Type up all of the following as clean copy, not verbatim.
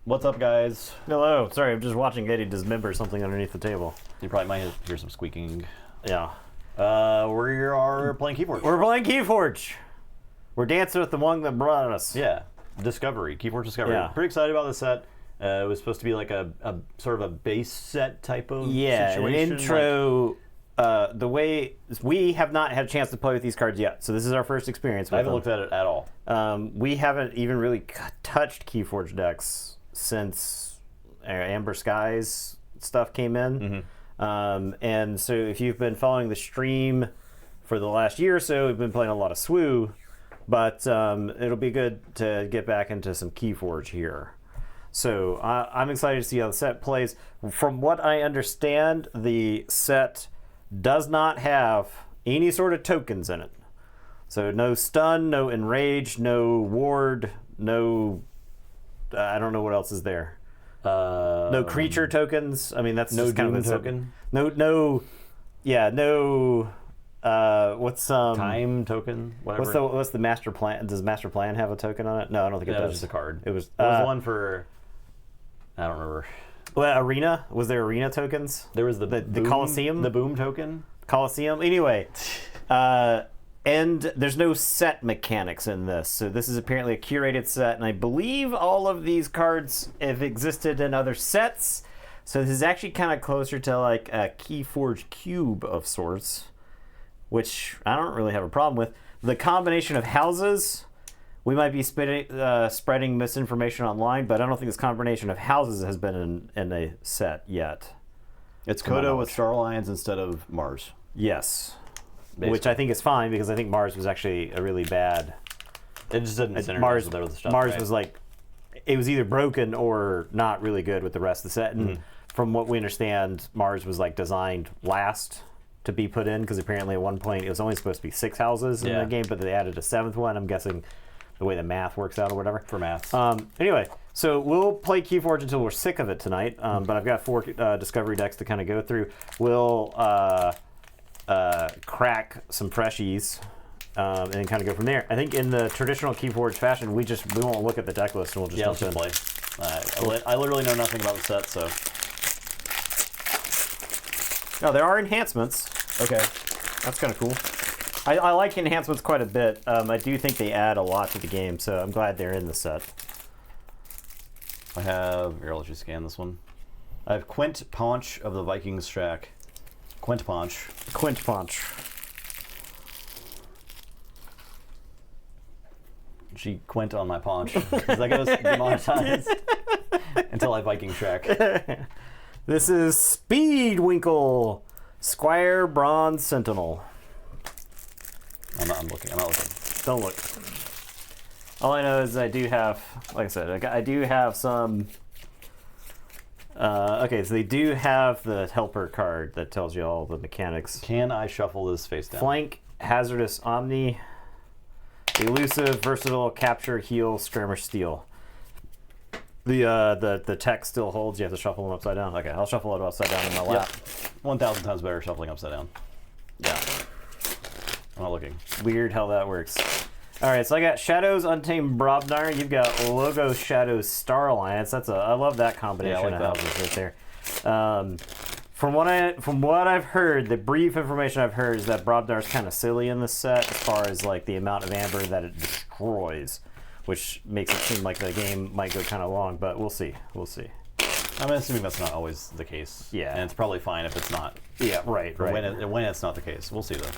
What's up, guys? Hello. Sorry, I'm just watching Eddie dismember something underneath the table. You probably might hear some squeaking. Yeah. We are playing Keyforge. We're playing Keyforge. We're dancing with the one that brought us. Yeah. Discovery. Keyforge Discovery. Yeah. Pretty excited about this set. It was supposed to be like a sort of a base set type of situation. An intro. The way we have not had a chance to play with these cards yet, so this is our first experience with I haven't them. looked at it at all. We haven't even really touched Keyforge decks since Amber Skies stuff came in. And so if you've been following the stream for the last year or so, we've been playing a lot of SWU, but it'll be good to get back into some Keyforge here. So I'm excited to see how the set plays. From what I understand, the set does not have any sort of tokens in it. So no stun, no enrage, no ward, no... I don't know what else is there. No creature tokens. I mean, that's no just kind doom of a token. No. What's Time token. Whatever. What's the master plan? Does master plan have a token on it? No, I don't think it does. It was just a card. It was. There was one for. I don't remember. Well, arena. Was there arena tokens? There was the boom, Coliseum. The boom token. Coliseum. Anyway. And there's no set mechanics in this, so this is apparently a curated set, and I believe all of these cards have existed in other sets, so this is actually kind of closer to like a Keyforge cube of sorts, which I don't really have a problem with. The combination of houses, we might be spreading misinformation online, but I don't think this combination of houses has been in a set yet. It's Kodo with Star Alliance instead of Mars. Yes. Basically. Which I think is fine because I think Mars was actually a really bad. It just didn't synergize Mars with other stuff. Mars right? was like, it was either broken or not really good with the rest of the set. And from what we understand, Mars was like designed last to be put in because apparently at one point it was only supposed to be 6 houses in the game, but they added a 7th one. I'm guessing the way the math works out or whatever. For maths. Anyway, so we'll play Keyforge until we're sick of it tonight. But I've got 4 Discovery decks to kind of go through. We'll crack some freshies and then kind of go from there. I think in the traditional Keyforge fashion, we won't look at the deck list and we'll just let's play. I literally know nothing about the set, so. No, there are enhancements. Okay. That's kind of cool. I like enhancements quite a bit. I do think they add a lot to the game, so I'm glad they're in the set. Here, I'll let you scan this one. I have Quint Paunch of the Vikings Shack. Quint Paunch. Quint Paunch. She quint on my paunch. Because that goes demonetized until I Viking Shack. This is Speedwinkle, Squire Bronze Sentinel. I'm not looking. Don't look. All I know is I do have, like I said, I do have some. Okay, so they do have the helper card that tells you all the mechanics. Can I shuffle this face down? Flank, Hazardous Omni, Elusive, Versatile, Capture, Heal, Skirmish, Steal. The text still holds. You have to shuffle them upside down. Okay, I'll shuffle it upside down in my lap. 1,000 times better shuffling upside down. Yeah. I'm not looking. Weird how that works. All right, so I got Shadows Untamed Brobnar. You've got Logo Shadows Star Alliance. I love that combination I like of that. houses right there. From what I've heard, the brief information I've heard is that Brobnar's kind of silly in this set as far as like the amount of amber that it destroys, which makes it seem like the game might go kind of long. But we'll see. We'll see. I'm assuming that's not always the case. Yeah, and it's probably fine if it's not. Yeah, right. When it's not the case, we'll see though.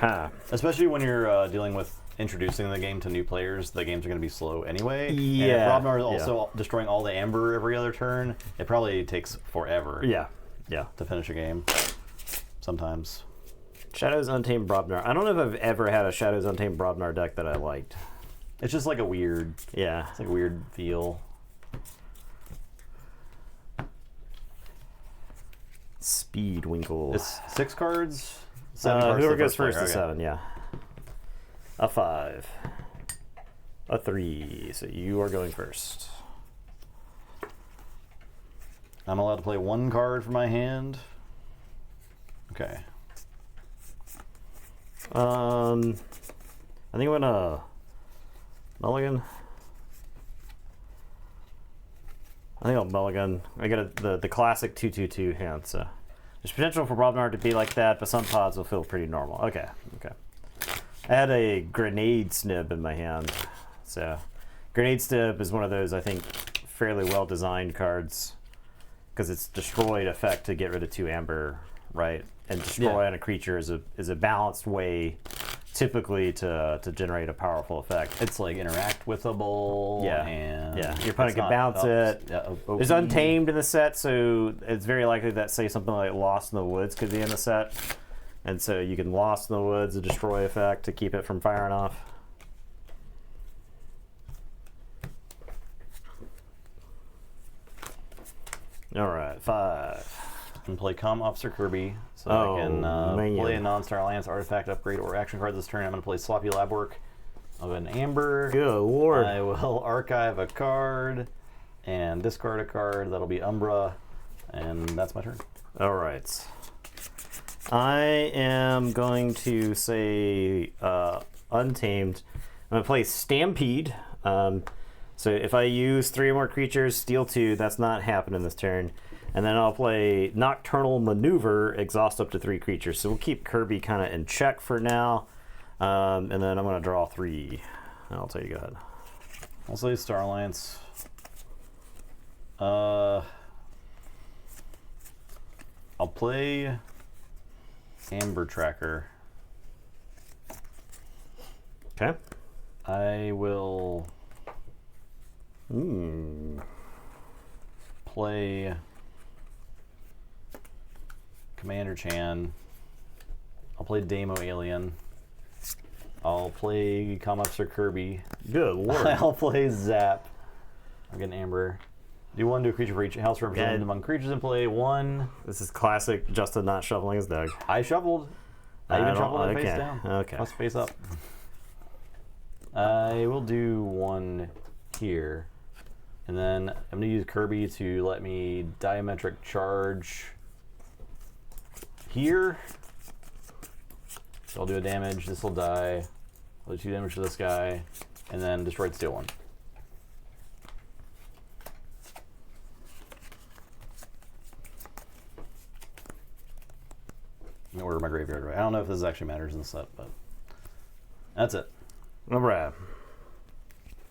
Especially Especially when you're dealing with introducing the game to new players, the games are going to be slow anyway. Yeah. And if Brobnar is also destroying all the amber every other turn, it probably takes forever. Yeah. To finish a game. Sometimes. Shadows Untamed Brobnar. I don't know if I've ever had a Shadows Untamed Brobnar deck that I liked. It's just like a weird. Yeah. It's like a weird feel. Speedwinkle. It's 6 cards. 7 cards. Whoever goes player. first is 7, yeah. A 5. A 3. So you are going first. I'm allowed to play 1 card from my hand. Okay. I think I'm gonna mulligan. I think I'll mulligan. I got the classic 2/2/2 hand, so there's potential for Bob Nard to be like that, but some pods will feel pretty normal. Okay. I had a grenade snib in my hand, so grenade snib is one of those I think fairly well designed cards because it's destroyed effect to get rid of 2 amber, right? And destroy on a creature is a balanced way typically to generate a powerful effect. It's like interact withable. And your opponent can bounce it. There's Untamed in the set, so it's very likely that say something like Lost in the Woods could be in the set, and so you can Lost in the Woods a destroy effect to keep it from firing off. All right, 5. And play Comm Officer Kirby, so I can play a non-Star Alliance artifact upgrade or action card this turn. I'm going to play Sloppy Lab Work of an Amber. Good lord. I will archive a card and discard a card. That'll be Umbra, and that's my turn. All right. I am going to say Untamed. I'm going to play Stampede. So if I use 3 or more creatures, steal 2, that's not happening this turn. And then I'll play Nocturnal Maneuver, exhaust up to 3 creatures. So we'll keep Kirby kind of in check for now. And then I'm going to draw 3. I'll tell you, go ahead. I'll say Star Alliance. I'll play Amber Tracker. Okay. I will play Commander Chan. I'll play Demo Alien. I'll play Comm Officer Kirby. Good lord. I'll play Zap. I'm getting Amber. Do 1 to a creature for each house represented among creatures in play. 1. This is classic Justin not shuffling his deck. I shuffled. I even shuffled it face down. Okay. Plus face up. I will do 1 here. And then I'm going to use Kirby to let me diametric charge here. So I'll do a damage. This will die. I'll do 2 damage to this guy. And then destroy steal 1. I'm going to order my graveyard right. I don't know if this actually matters in the set, but that's it. All right.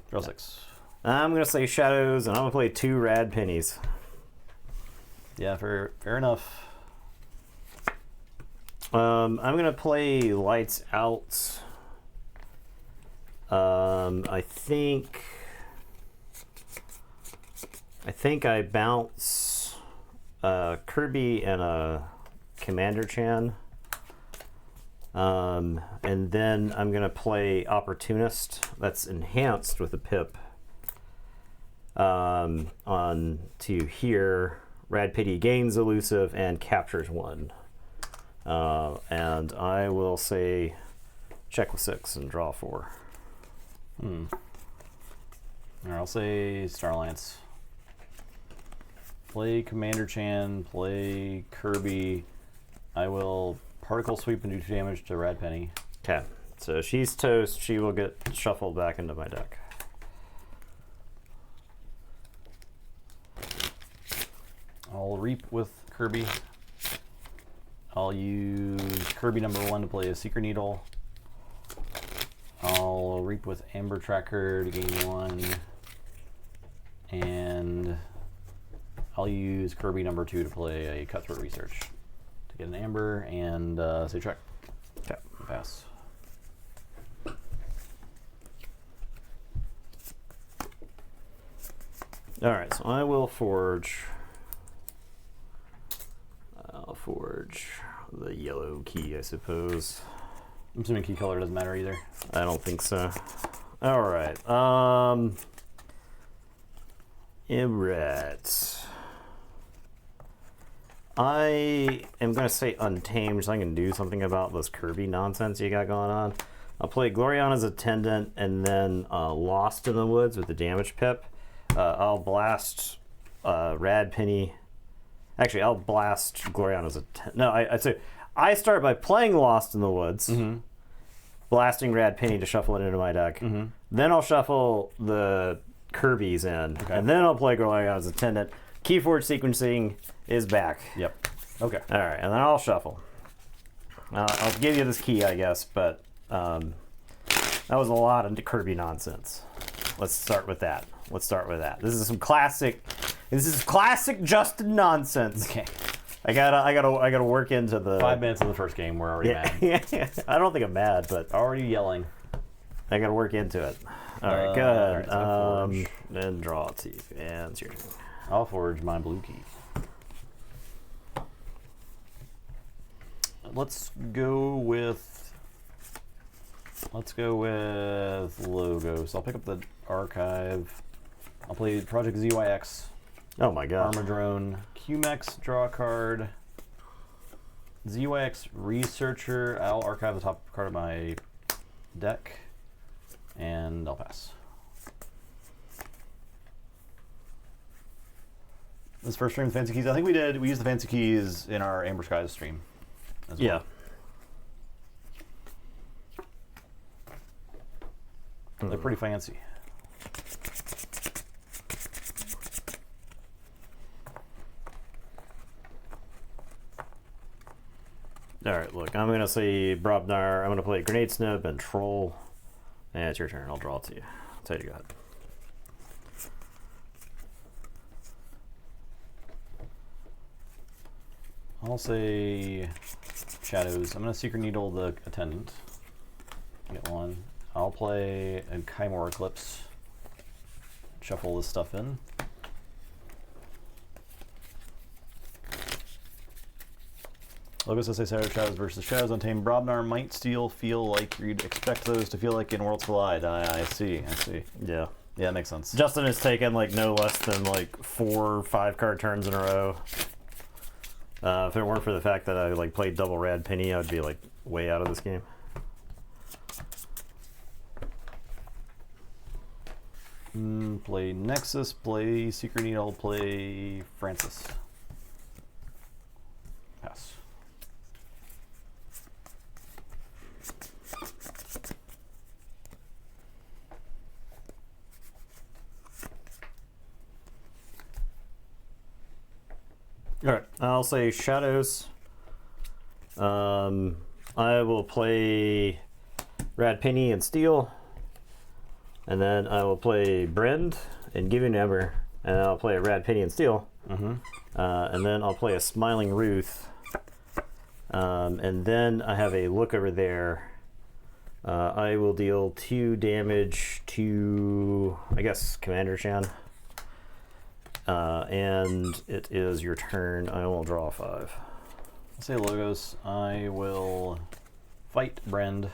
Draw 6. I'm going to say Shadows, and I'm going to play 2 Rad Pennies. Yeah, fair enough. I'm going to play Lights Out. I think I bounce Kirby and a Commander Chan. And then I'm going to play Opportunist. That's enhanced with a pip. On to here. Rad Pity gains elusive and captures 1. And I will say check with 6 and draw 4. Alright, I'll say Star Alliance. Play Commander Chan, play Kirby. I will Particle Sweep and do 2 damage to Rad Penny. Okay, so she's toast. She will get shuffled back into my deck. I'll Reap with Kirby. I'll use Kirby number 1 to play a Seeker Needle. I'll Reap with Amber Tracker to gain 1. And I'll use Kirby number 2 to play a Cutthroat Research to get an Amber and say check. Okay. Pass. Alright, so I will forge. I'll forge the yellow key, I suppose. I'm assuming key color doesn't matter either. I don't think so. Alright. Ibret. I am going to say Untamed so I can do something about this Kirby nonsense you got going on. I'll play Gloriana's Attendant and then Lost in the Woods with the damage pip. I'll blast Rad Penny. Actually, I'll blast Gloriana's Attendant. No, I'd say I start by playing Lost in the Woods, blasting Rad Penny to shuffle it into my deck. Then I'll shuffle the Kirby's in, Okay. and then I'll play Gorgon's Attendant. Keyforge sequencing is back. Yep. Okay. All right, and then I'll shuffle. I'll give you this key, I guess, but that was a lot of Kirby nonsense. Let's start with that. This is some classic. This is classic Justin nonsense. Okay. I gotta work into the 5 minutes of the first game, we're already mad. Yeah. I don't think I'm mad, but Already yelling. I gotta work into it. All right, good. All right, so then draw a T, and it's your turn. I'll forge my blue key. Let's go with logos. I'll pick up the archive. I'll play Project ZYX. Oh my god. Armadrone. QMEX, draw a card. ZYX Researcher. I'll archive the top card of my deck. And I'll pass. This first stream, Fancy Keys. I think we used the Fancy Keys in our Amber Skies stream as well. Yeah. They're pretty fancy. All right, look, I'm going to say Brobnar. I'm going to play Grenade Snub and Troll. And it's your turn. I'll draw it to you. I'll tell you to go ahead. I'll say Shadows. I'm going to Secret Needle the Attendant. Get one. I'll play a Kymor Eclipse. Shuffle this stuff in. Logos SA Shadows versus Shadows. Untamed Brobnar might still feel like you'd expect those to feel like in Worlds Collide. I see. Yeah. Yeah, that makes sense. Justin has taken like no less than like 4 or 5 card turns in a row. If it weren't for the fact that I like played double Rad Penny, I would be like way out of this game. Play Nexus, play Secret Needle, play Francis. Pass. All right, I'll say Shadows. I will play Rad Penny and Steel. And then I will play Brend and Giving Ember. And I'll play a Rad Penny and Steel. And then I'll play a Smiling Ruth. And then I have a Look Over There. I will deal 2 damage to, I guess, Commander Shan. And it is your turn. I will draw 5. I'll say Logos. I will fight Brend.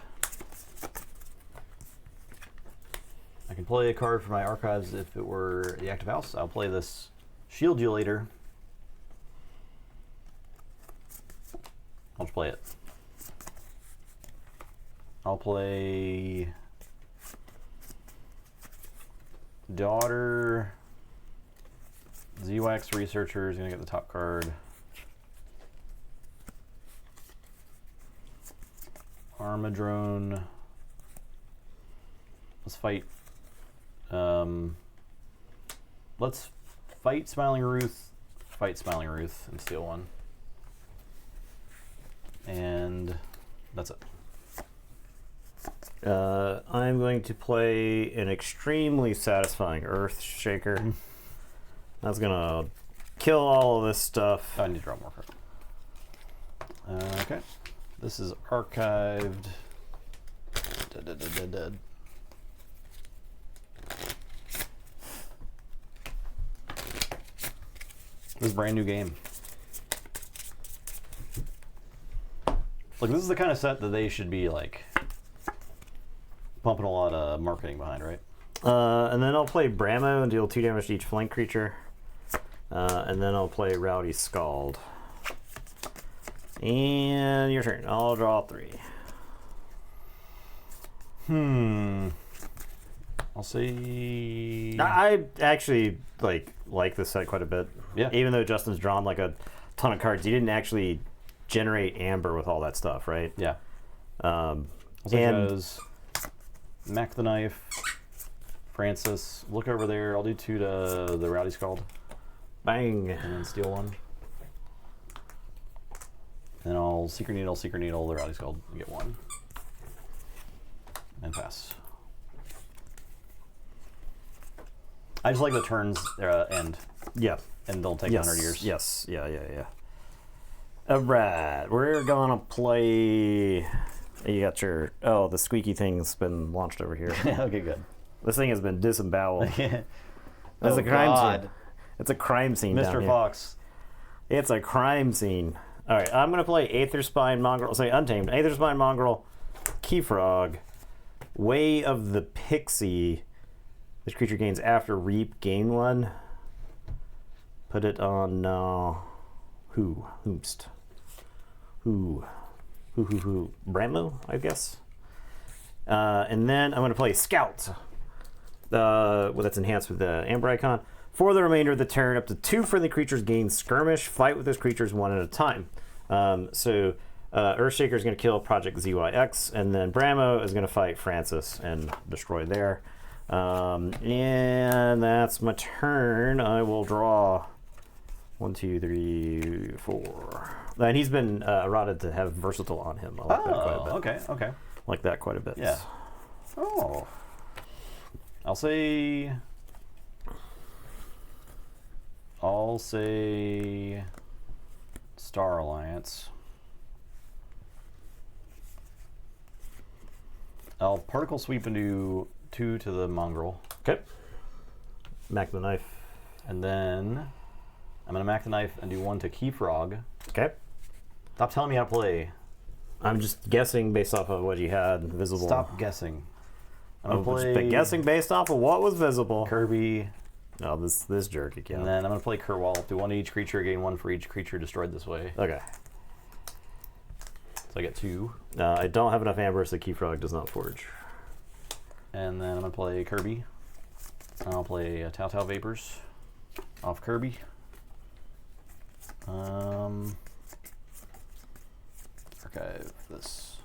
I can play a card from my archives if it were the active house. I'll play this Shield You Later. I'll just play it. I'll play Daughter. ZWAX Researcher is going to get the top card. Armadrone. Let's fight. Let's fight Smiling Ruth. Fight Smiling Ruth and steal one. And that's it. I'm going to play an extremely satisfying Earth Shaker. That's gonna kill all of this stuff. Oh, I need to draw more cards. Okay. This is archived. Dead. This is a brand new game. Like, this is the kind of set that they should be like pumping a lot of marketing behind, right? And then I'll play Bramo and deal 2 damage to each flank creature. And then I'll play Rowdy Scald. And your turn. I'll draw 3. I'll say I actually like this set quite a bit. Yeah. Even though Justin's drawn like a ton of cards, he didn't actually generate Amber with all that stuff, right? yeah. And Shadows, Mac the Knife, Francis, look over there. I'll do 2 to the Rowdy Scald. Bang. And then steal 1. Then I'll Secret Needle the Rowdy Scald. You get 1. And pass. I just like the turns end. Yeah. And they'll take 100 years. Yes. Yeah. All right. We're going to play... You got your... Oh, the squeaky thing's been launched over here. Okay, good. This thing has been disemboweled. It's a crime scene. It's a crime scene down Mr. here. Fox. It's a crime scene. All right, I'm going to play Aether Spine Mongrel. Say Untamed. Aether Spine Mongrel, Keyfrog, Way of the Pixie. This creature gains after Reap, gain 1. Put it on Hoomst. Who? Brammo, I guess. And then I'm going to play Scout. Well, that's enhanced with the Amber icon. For the remainder of the turn, up to 2 friendly creatures gain Skirmish. Fight with those creatures 1 at a time. Earthshaker is going to kill Project ZYX, and then Brammo is going to fight Francis and destroy there. And that's my turn. I will draw 1, 2, 3, 4. And he's been eroded to have versatile on him. I like that quite a bit. Okay. Like that quite a bit. Yeah. Oh. I'll say Star Alliance. I'll Particle Sweep and do 2 to the Mongrel. Okay. Mac the Knife. And then I'm going to Mac the Knife and do 1 to Keyfrog. Okay. Stop telling me how to play. I'm just guessing based off of what you had visible. Stop guessing. I'm going to play guessing based off of what was visible. Kirby. Oh, this jerk again. And then I'm going to play Kerwal. Do 1 to each creature, gain 1 for each creature destroyed this way. Okay. So I get 2. I don't have enough amber, so Keyfrog does not forge. And then I'm going to play Kirby. I'll play Tau Vapors off Kirby. Archive this.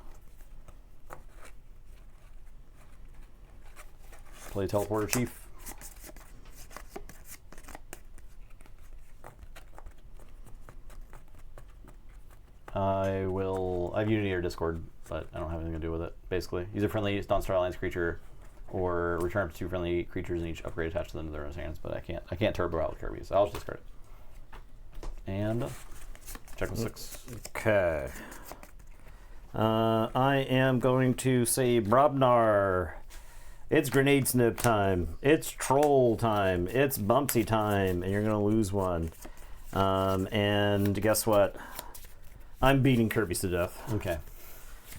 Play Teleporter Chief. I have Unity or Discord, but I don't have anything to do with it, basically. User friendly non-Star Alliance creature, or return up to 2 friendly creatures and each upgrade attached to them to their own hands, but I can't turbo out with Kirby, so I'll just discard it. And check with 6. Okay. I am going to say Brobnar. It's Grenade Snip time. It's Troll time. It's Bumpsy time, and you're going to lose 1. And guess what? I'm beating Kirby's to death. Okay.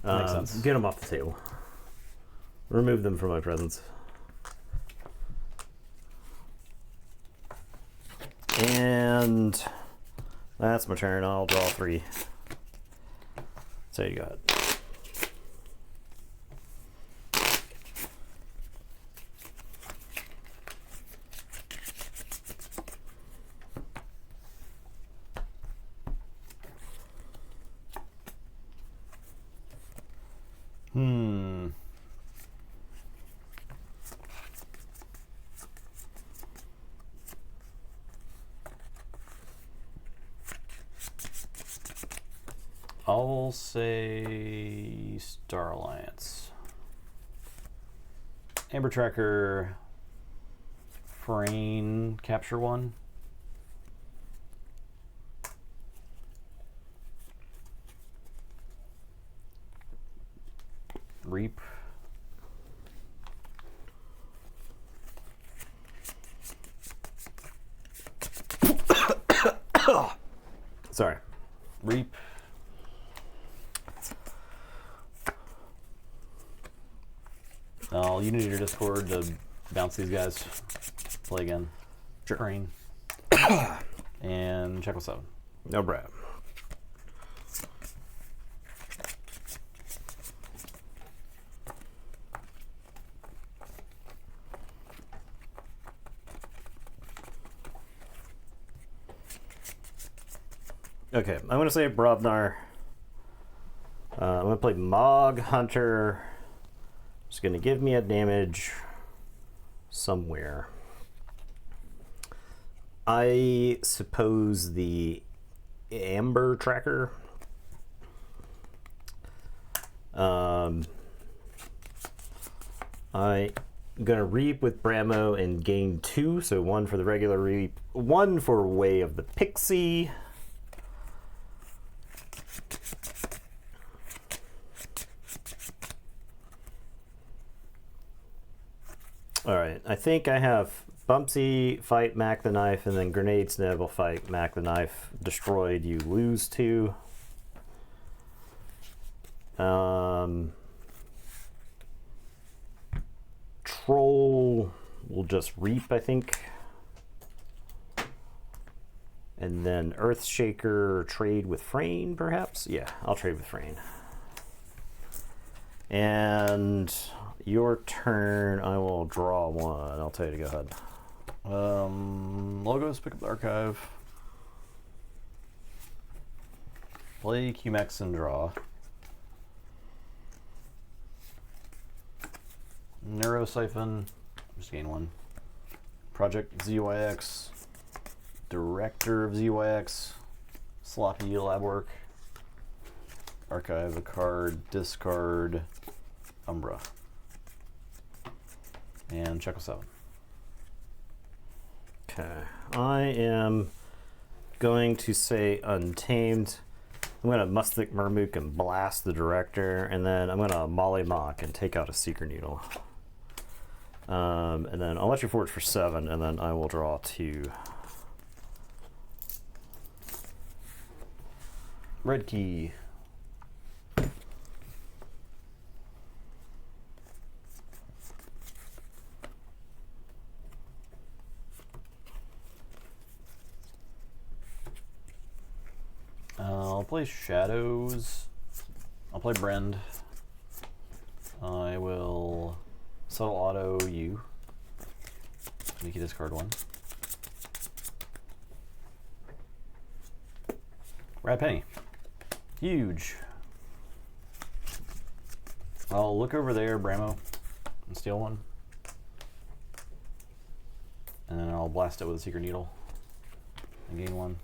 Makes sense. Get them off the table. Remove them from my presence. And that's my turn. I'll draw 3. So you got. I'll say Star Alliance. Amber Tracker, Frame, capture 1. Reap. Sorry. Reap. I'll Unity or Discord to bounce these guys. Play again. Sure. Train. And check what's up. No Brad. Okay, I'm going to say Brobnar. I'm going to play Mog Hunter. It's going to give me a damage somewhere. I suppose the Amber tracker. I'm gonna reap with Bramo and gain 2, so 1 for the regular reap, 1 for Way of the Pixie. Alright, I think I have Bumpsy fight Mac the Knife, and then Grenade Snib will fight Mac the Knife. Destroyed, you lose 2. Troll will just reap, I think. And then Earthshaker trade with Frayne, perhaps? Yeah, I'll trade with Frayne. And your turn, I will draw 1. I'll tell you to go ahead. Logos, pick up the archive. Play QMax and draw. Neurosiphon, just gain 1. Project ZYX, Director of ZYX, Sloppy Lab Work, Archive a card, discard, Umbra, and check with 7. Okay, I am going to say Untamed. I'm going to Mustic Murmook and blast the Director, and then I'm going to Molly Mock and take out a Seeker Needle. And then I'll let you forge for 7, and then I will draw 2. Red key. I'll play Shadows. I'll play Brend. I will Subtle Auto you. Make you discard 1. Rat Penny. Huge. I'll look over there, Bramo, and steal 1. And then I'll blast it with a Seeker Needle and gain 1.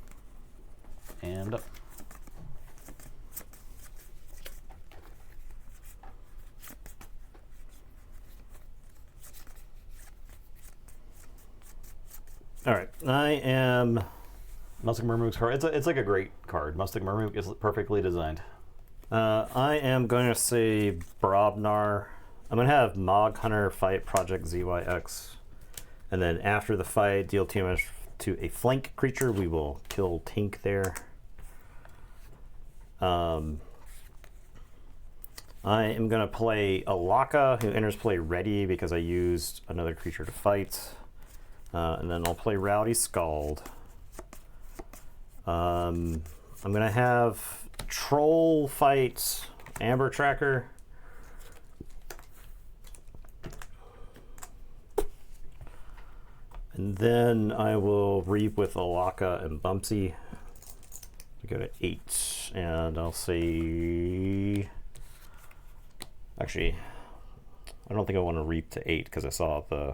And up. All right, I am Mustic Murmook's card. It's like a great card. Mustic Murmook is perfectly designed. I am going to say Brobnar. I'm going to have Mog Hunter fight Project ZYX. And then after the fight, deal 2 damage to a flank creature. We will kill Tink there. I am going to play Alaka, who enters play ready because I used another creature to fight. And then I'll play Rowdy Scald. I'm going to have Troll fight Amber Tracker. And then I will reap with Alaka and Bumpsy to go to 8. And I'll say... Actually, I don't think I want to reap to 8 because I saw the...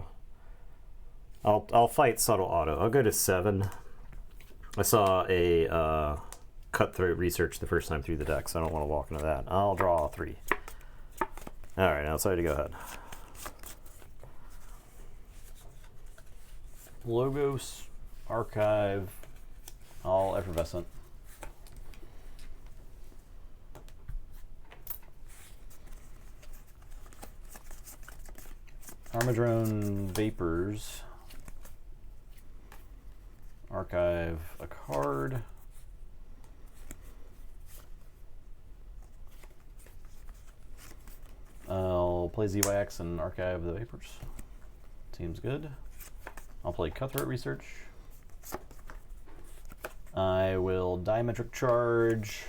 I'll fight Subtle Auto. I'll go to 7. I saw a Cutthroat Research the first time through the deck, so I don't want to walk into that. I'll draw 3. All right, now sorry to go ahead. Logos, Archive, all Effervescent. Armadrone Vapors. Archive a card. I'll play ZYX and archive the Vapors. Seems good. I'll play Cutthroat Research. I will Diametric Charge.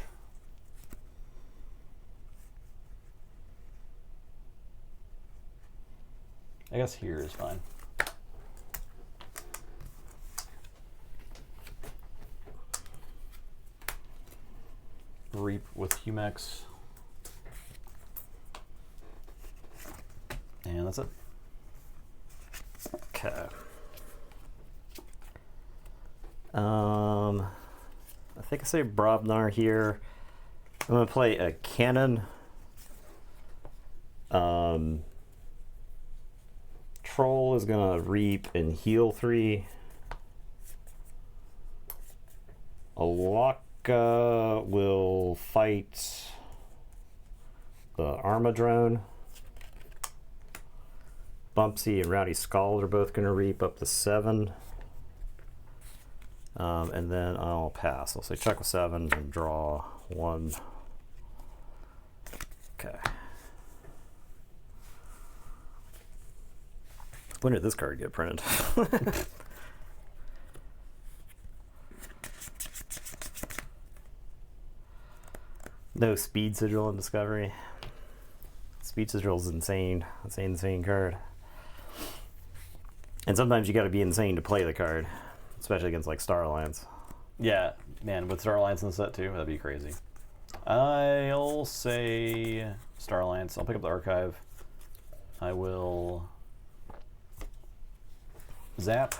I guess here is fine. Reap with Humex. And that's it. Okay. I think I say Brobnar here. I'm gonna play a cannon. Troll is gonna reap and heal 3. Alaka will fight the Armadrone. Bumpsy and Rowdy Scald are both gonna reap up to 7. And then I'll pass. I'll say check with 7 and draw 1. Okay. When did this card get printed? No speed sigil in Discovery. Speed sigil is insane. It's an insane card. And sometimes you got to be insane to play the card, especially against like Star Alliance. Yeah, man, with Star Alliance in the set too, that'd be crazy. I'll say Star Alliance. I'll pick up the archive. I will zap.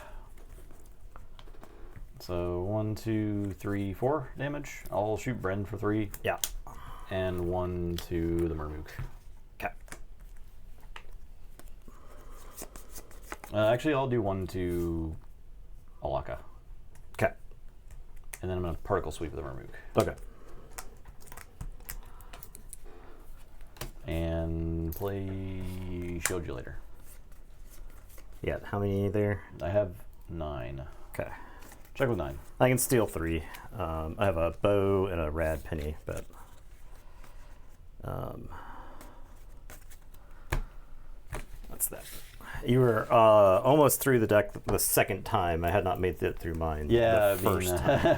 So 1, 2, 3, 4 damage. I'll shoot Bren for 3. Yeah. And 1 to the Mermook. Okay. Actually, I'll do 1 to Alaka. Okay. And then I'm going to particle sweep the Mermook. Okay. And play Shield You Later. Yeah, how many there? I have 9. Okay. Check with 9. I can steal 3. I have a bow and a rad penny, but what's that? You were almost through the deck the second time. I had not made it through mine. Yeah, the first time.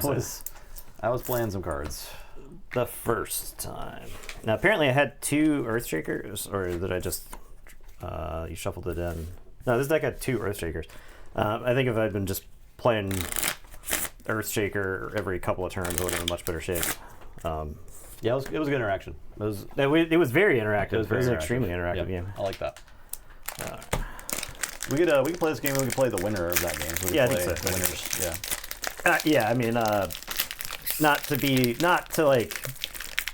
I was playing some cards. The first time. Now apparently I had 2 Earthshakers, or did I just you shuffled it in? No, this deck had 2 Earthshakers. I think if I'd been just playing Earthshaker every couple of turns, I would have been in much better shape. Yeah, it was a good interaction. It was very interactive. It was very extremely interactive game. I like that. We could play this game. We could play the winner of that game. So we Yeah, I could think play so. the winners. Yeah. Yeah, I mean, not to like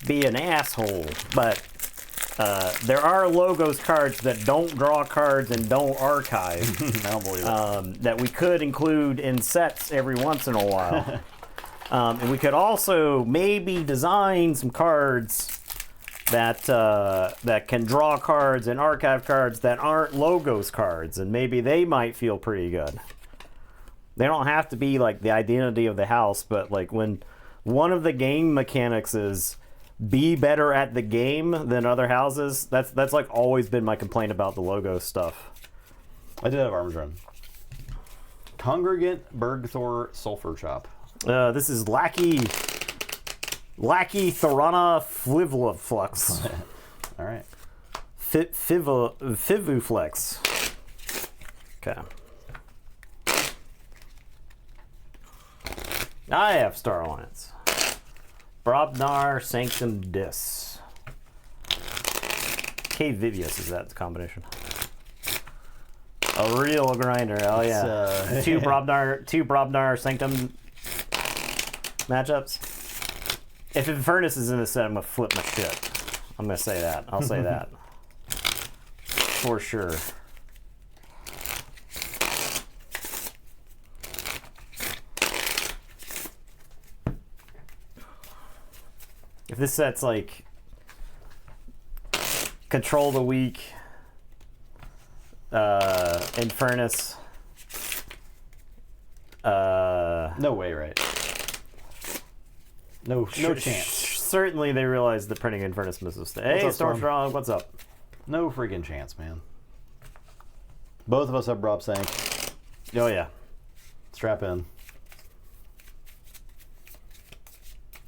be an asshole, but there are Logos cards that don't draw cards and don't archive. I don't believe it. That we could include in sets every once in a while. And we could also maybe design some cards that can draw cards and archive cards that aren't Logos cards, and maybe they might feel pretty good. They don't have to be like the identity of the house, but like when one of the game mechanics is be better at the game than other houses, that's like always been my complaint about the Logos stuff. I did have Arms Run. Congregant Bergthor Sulfur Chop. This is Lackey Thorana Flivlaflux. All right. Fivuflex. Okay. I have Star Alliance. Brobnar Sanctum Dis. K Vivius is that the combination? A real grinder, oh yeah. Two Brobnar Sanctum matchups. If Infernus is in the set, I'm gonna flip my shit. I'm gonna say that. I'll say that. For sure. If this set's like Control the Weak, Infernus, No way, right? No chance. Certainly they realize the printing Infernus misses. Hey, Stormstrong, what's up? No freaking chance, man. Both of us have Brob Sank. Oh yeah. Strap in.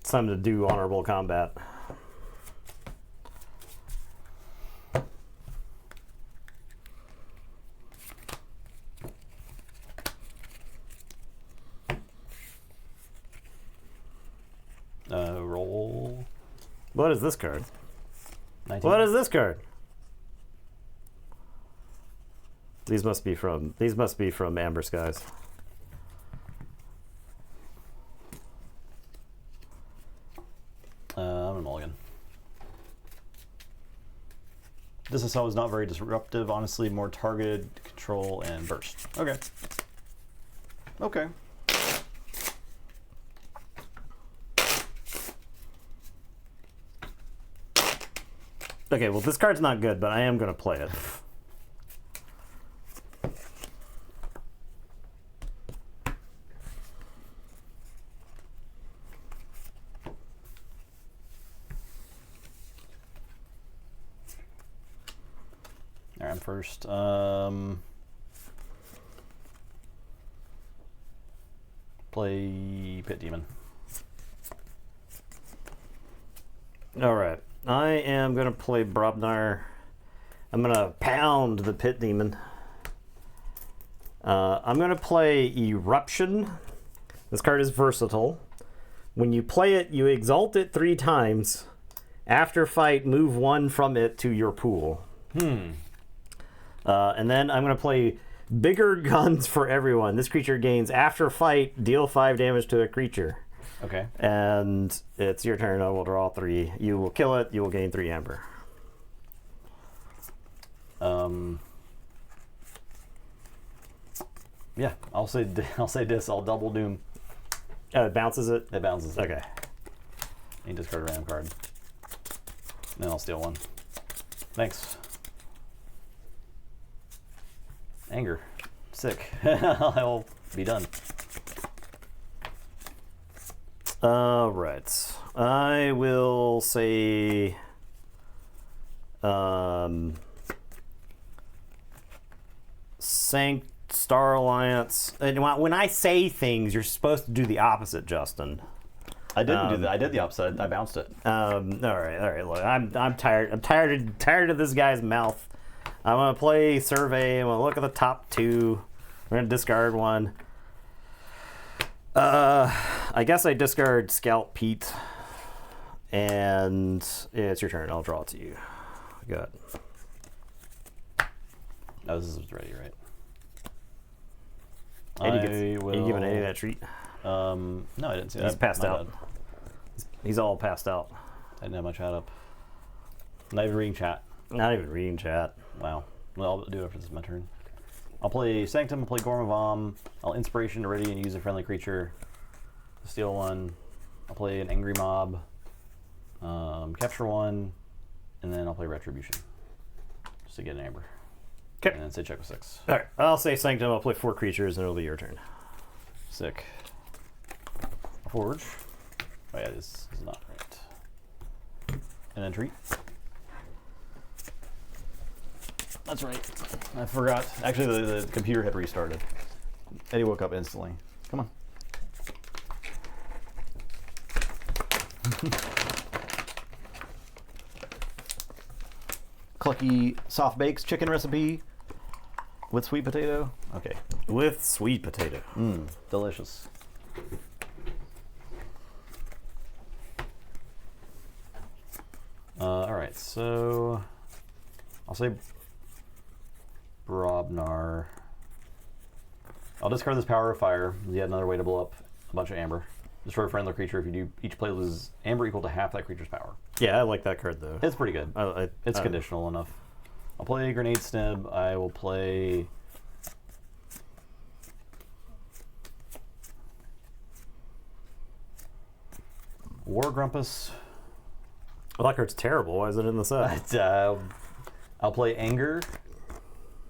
It's time to do honorable combat. Roll. What is this card? 19. What is this card? These must be from Amber Skies. I'm a mulligan. This assault was not very disruptive. Honestly, more targeted, control, and burst. Okay. Okay. Okay, well, this card's not good, but I am going to play it. All right, I'm first. Play Pit Demon. All right. I am going to play Brobnar. I'm going to pound the Pit Demon. I'm going to play Eruption. This card is versatile. When you play it, you exalt it 3 times. After fight, move 1 from it to your pool. And then I'm going to play Bigger Guns for Everyone. This creature gains, after fight, deal 5 damage to a creature. Okay. And it's your turn. I will draw 3. You will kill it. You will gain 3 amber. Yeah, I'll say this. I'll double doom. It bounces it? It bounces. Okay. You discard a random card. Then I'll steal 1. Thanks. Anger. Sick. I'll be done. Right. I will say Star Alliance. And when I say things, you're supposed to do the opposite, Justin. I didn't do that. I did the opposite. I bounced it. All right. Look, I'm tired. I'm tired of this guy's mouth. I'm gonna play Survey. I'm gonna look at the top 2. We're gonna discard 1. I guess I discard Scout Pete, and yeah, it's your turn. I'll draw it to you. Good. Oh, this is ready, right? Are you giving any of that treat? No, I didn't see that. He's passed My out. bad. He's all passed out. I didn't have my chat up. Not even reading chat. Not even reading chat. Wow. Well, I'll do it after this is my turn. I'll play Sanctum, I'll play Gormavom. I'll Inspiration to ready and use a friendly creature. Steal 1. I'll play an Angry Mob. Capture 1. And then I'll play Retribution. Just to get an Amber. Okay. And then say check with 6. All right. I'll say Sanctum. I'll play 4 creatures, and it'll be your turn. Sick. Forge. Oh yeah, this is not right. And then treat. That's right. I forgot. Actually, the computer had restarted. Eddie woke up instantly. Come on. Clucky soft bakes chicken recipe with sweet potato. Okay. With sweet potato. Delicious. All right, so I'll say Brobnar. I'll discard this Power of Fire. Yet another way to blow up a bunch of amber. Destroy a friendly creature. If you do, each play loses amber equal to half that creature's power. Yeah, I like that card though. It's pretty good. It's conditional enough. I'll play Grenade Snib. I will play. War Grumpus. Well, that card's terrible. Why is it in the set? But, I'll play Anger.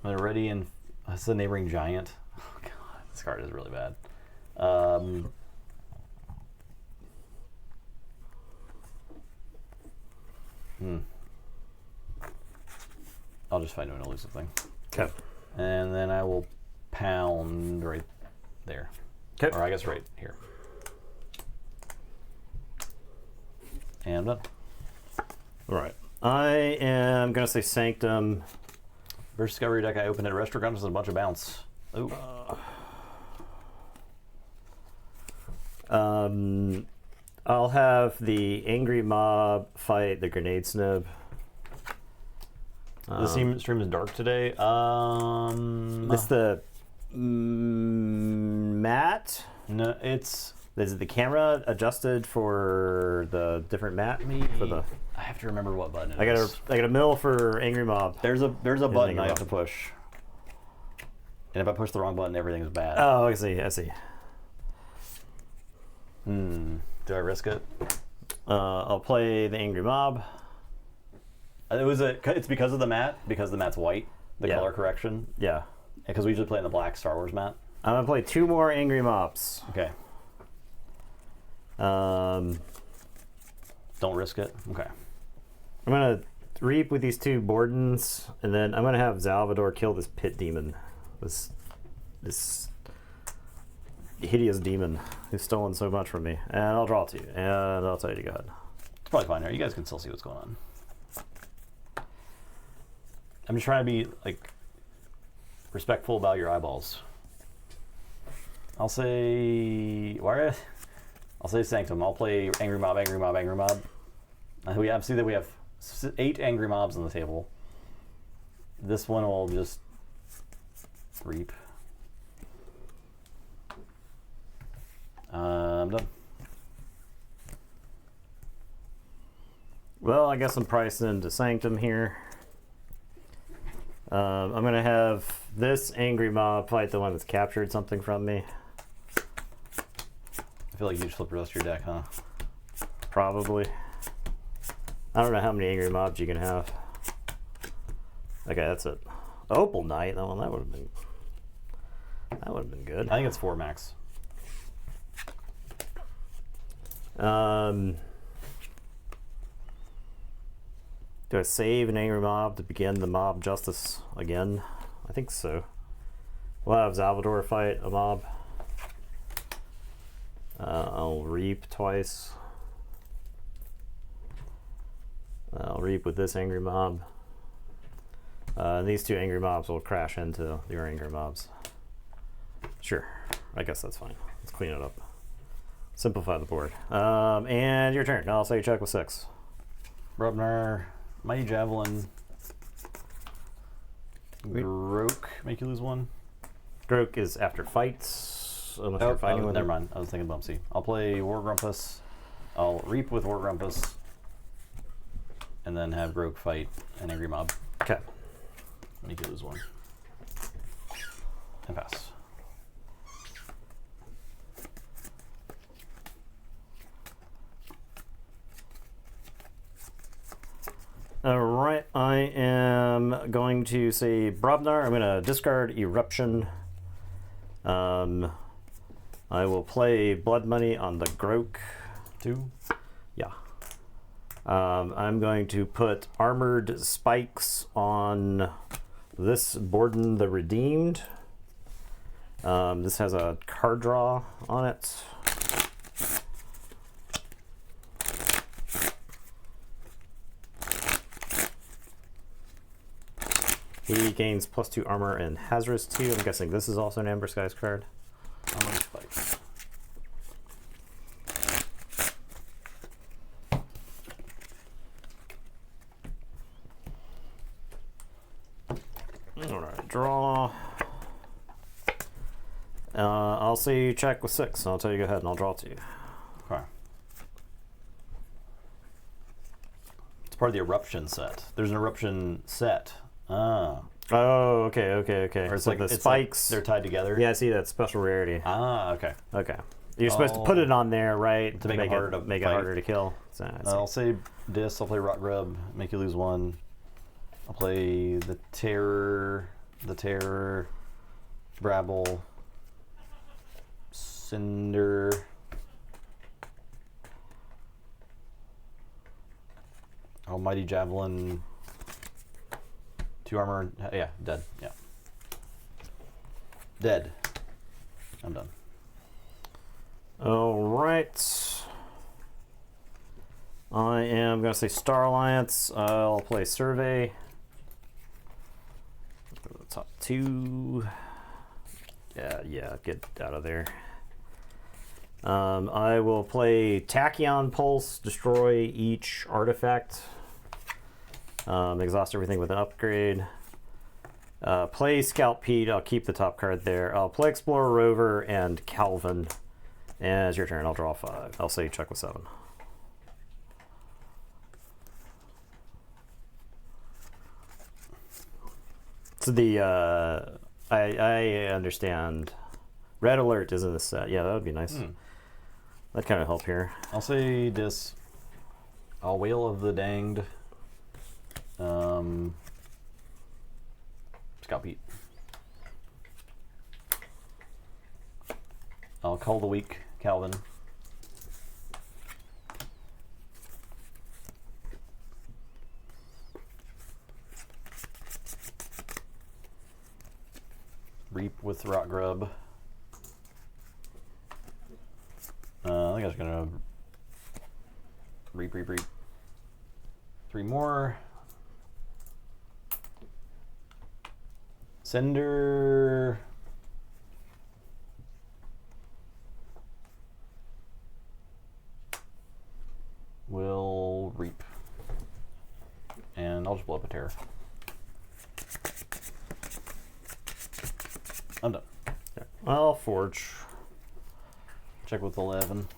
I'm ready, and it's a Neighboring Giant. Oh god, this card is really bad. I'll just find an elusive thing. Okay. And then I will pound right there. Okay. Or I guess right here. And I'm done. All right. I am going to say Sanctum. First discovery deck I opened at Restaurant with a bunch of bounce. Ooh. I'll have the Angry Mob fight the Grenade Snib. The stream is dark today. This the matte? No, it's... Is it the camera adjusted for the different matte? For the... I have to remember what button it I is. got a mill for Angry Mob. There's a button Angry I have Mob. to push. And if I push the wrong button, everything's bad. Oh, I see. I see. Do I risk it? I'll play the Angry Mob. It's because of the matte, because the matte's white, the Yeah. color correction. Yeah. Because we usually play in the black Star Wars matte. I'm gonna play 2 more Angry Mobs. Okay. I'm Don't risk it. Okay. gonna reap with these 2 Bordens, and then I'm gonna have Salvador kill this pit demon. This hideous demon who's stolen so much from me. And I'll draw 2, and I'll tell you to go ahead. It's probably fine here. You guys can still see what's going on. I'm just trying to be like respectful about your eyeballs. I'll say I'll say Sanctum. I'll play Angry Mob, Angry Mob, Angry Mob. We have 8 Angry Mobs on the table. This one will just reap. I'm done. Well, I guess I'm priced into Sanctum here. I'm gonna have this Angry Mob fight the one that's captured something from me. I feel like you just flip the rest of your deck, huh? Probably. I don't know how many Angry Mobs you can have. Okay, that's it. Opal Knight. Oh, well, that would have been good. I think it's 4 max. Do I save an Angry Mob to begin the mob justice again? I think so. We'll have Salvador fight a mob. I'll reap twice. I'll reap with this Angry Mob. And these 2 Angry Mobs will crash into your Angry Mobs. Sure, I guess that's fine. Let's clean it up. Simplify the board. And your turn. I'll say check with 6. Brubner, Mighty Javelin, Groke, make you lose 1. Groke is after fights. Unless you're fighting with never him. mind. I was thinking Bumpsy. I'll play War Grumpus. I'll reap with War Grumpus. And then have Groke fight an Angry Mob. Okay. Make you lose 1. And pass. All right, I am going to say Brobnar. I'm going to discard Eruption. I will play Blood Money on the Groke. 2. Yeah. I'm going to put Armored Spikes on this Borden the Redeemed. This has a card draw on it. He gains +2 armor and Hazardous 2. I'm guessing this is also an Amber Skies card. Armored Spikes. Alright, draw. I'll say check with 6, and I'll tell you go ahead and I'll draw 2. Okay. It's part of the Eruption set. There's an Eruption set. Ah. Oh, okay. Or it's So like the it's spikes. they're tied together. Yeah, I see that special rarity. Ah, okay. Okay. You're supposed to put it on there, right? To make it harder to make it fight. harder to kill. So, I see. I'll say Dis. I'll play Rot Grub. Make you lose 1. I'll play the Terror, Brabble, Cinder. Almighty Javelin. 2 armor. Yeah, dead. Yeah. Dead. I'm done. All right. I am going to say Star Alliance. I'll play Survey. Go to the top 2. Yeah, get out of there. I will play Tachyon Pulse, destroy each artifact Exhaust everything with an upgrade. Play Scout Pete. I'll keep the top card there. I'll play Explorer Rover and Calvin. And it's your turn. I'll draw 5. I'll say check with 7. So the I understand. Red Alert is in the set. Yeah, that would be nice. That kind of help here. I'll say this. I'll Whale of the Danged. Scout Pete. I'll Call the Weak, Calvin. Reap with Rot Grub. I think I was gonna reap. 3 more. Sender. Will reap. And I'll just blow up a terror. I'm done. Yeah. I'll forge. Check with 11.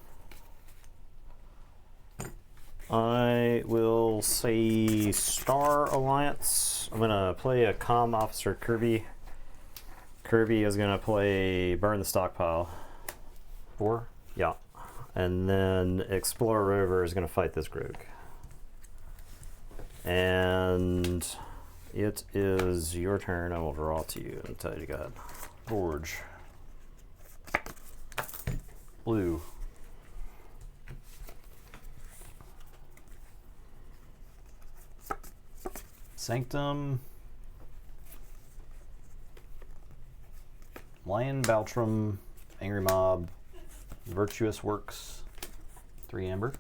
I will say Star Alliance. I'm gonna play a Comm Officer Kirby. Kirby is gonna play Burn the Stockpile. 4. Yeah. And then Explorer Rover is gonna fight this Groog. And it is your turn. I will draw to you and tell you to go ahead. Forge. Blue. Sanctum. Lion Baltrum. Angry Mob. Virtuous Works. 3 amber.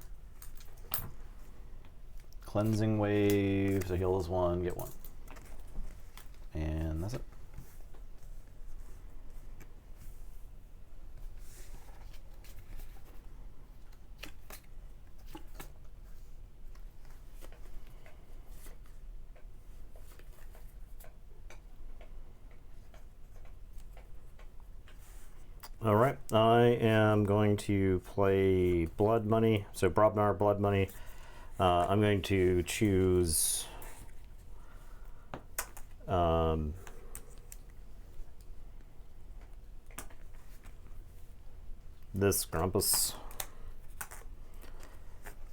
Cleansing Wave. So heal is 1, get 1. And that's it. All right, I am going to play Blood Money. So Brobnar Blood Money. I'm going to choose this Grumpus.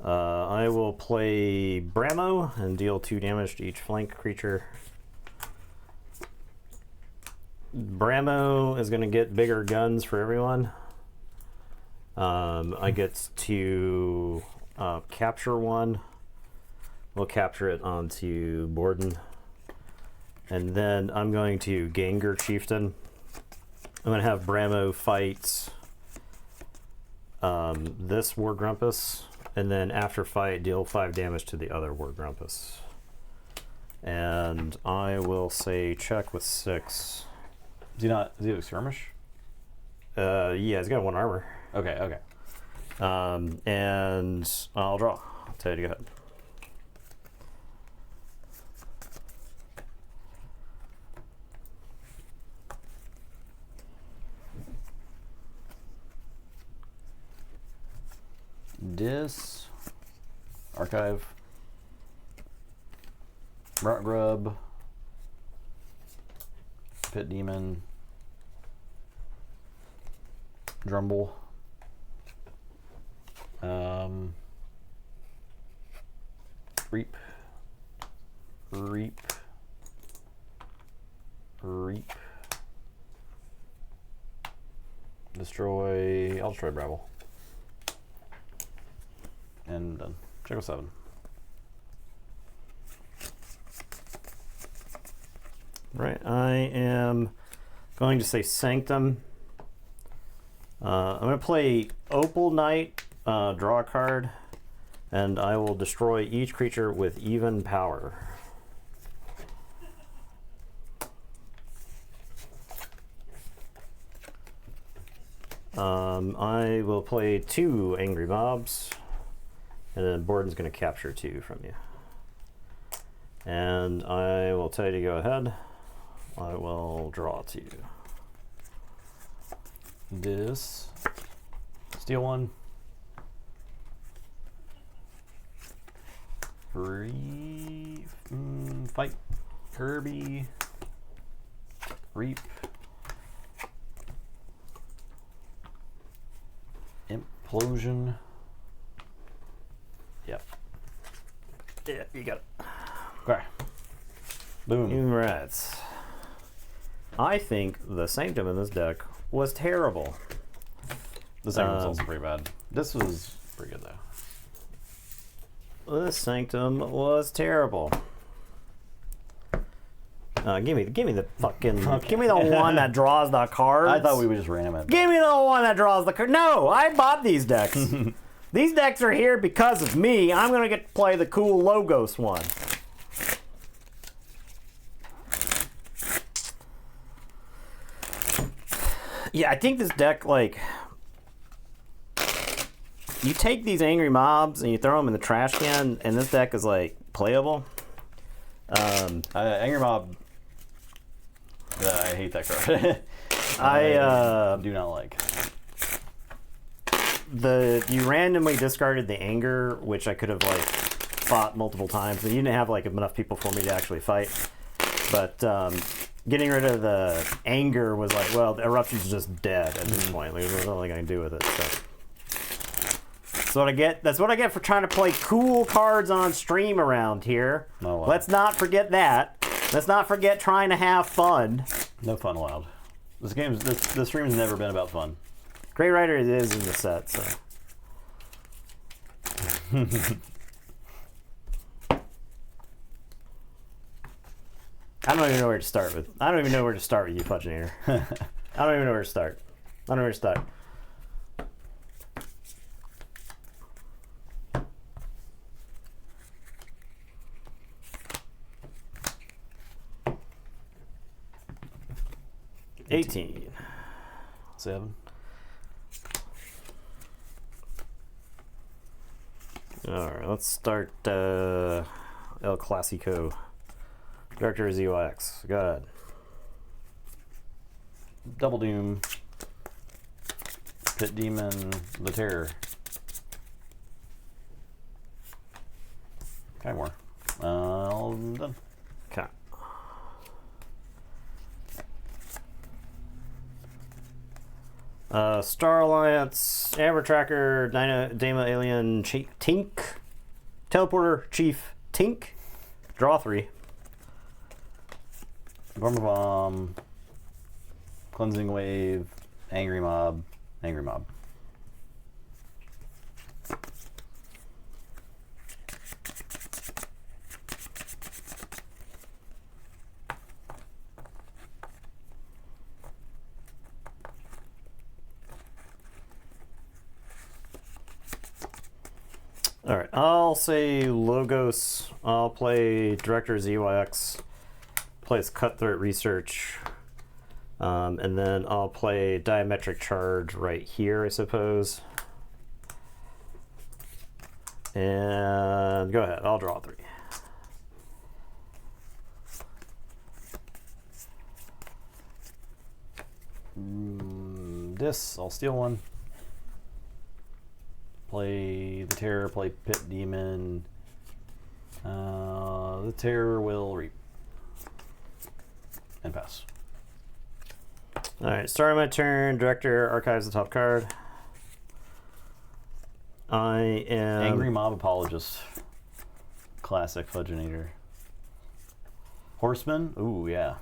I will play Bramo and deal 2 damage to each flank creature. Bramo is going to get bigger guns for everyone. I get to capture one. We'll capture it onto Borden. And then I'm going to Ganger Chieftain. I'm going to have Bramo fight this War Grumpus. And then after fight, deal 5 damage to the other War Grumpus. And I will say check with 6. Is he have skirmish? Yeah, he's got 1 armor. Okay. And I'll draw. I'll tell you to go ahead. Dis. Archive. Rot Grub. Pit Demon. Drumble. Reap. Destroy. I'll destroy Brabble. And done. Check with 7. Right, I am going to say Sanctum. I'm going to play Opal Knight, draw a card, and I will destroy each creature with even power. I will play 2 Angry Mobs, and then Borden's going to capture 2 from you. And I will tell you to go ahead. I will draw to you. This. Steal one. Free. Fight. Kirby. Reap. Implosion. Yep. Yeah, you got it. Okay. Boom. Right. I think the Sanctum in this deck was terrible. The second was also pretty bad. This was pretty good though. This Sanctum was terrible. Give me the fucking. Okay. Give me the one that draws the cards. I thought we would just random it. Give me the one that draws the card. No, I bought these decks. These decks are here because of me. I'm gonna get to play the cool Logos one. Yeah, I think this deck, like, you take these angry mobs and you throw them in the trash can, and this deck is like playable. Angry Mob. I hate that card. I do not like. You randomly discarded the anger, which I could have like fought multiple times, and you didn't have like enough people for me to actually fight. But getting rid of the anger was like, well, the eruption's just dead at this point. Like, there's nothing I can do with it. So. That's what I get. That's what I get for trying to play cool cards on stream around here. Oh, wow. Let's not forget that. Let's not forget trying to have fun. No fun allowed. This stream's never been about fun. Great Rider is in the set, so. I don't even know where to start with. I don't even know where to start with you, Fudgenator. I don't even know where to start. I don't know where to start. $18. 7. Alright, let's start El Clasico. Director is ZYX. Go ahead. Double Doom. Pit Demon. The Terror. Okay, more. All done. Okay. Star Alliance, Amber Tracker, Dama Alien, Tink, Teleporter, Chief, Tink, draw 3. Gorma Bomb. Cleansing Wave. Angry Mob. Angry Mob. All right, I'll say Logos. I'll play Director ZYX. Plays Cutthroat Research. And then I'll play Diametric Charge right here, I suppose. And go ahead, I'll draw 3. This, I'll steal one. Play the Terror, play Pit Demon. The Terror will reap. And pass. Alright, starting my turn, Director archives the top card. I am... Angry Mob Apologist. Classic Fudgenator. Horseman? Ooh, yeah.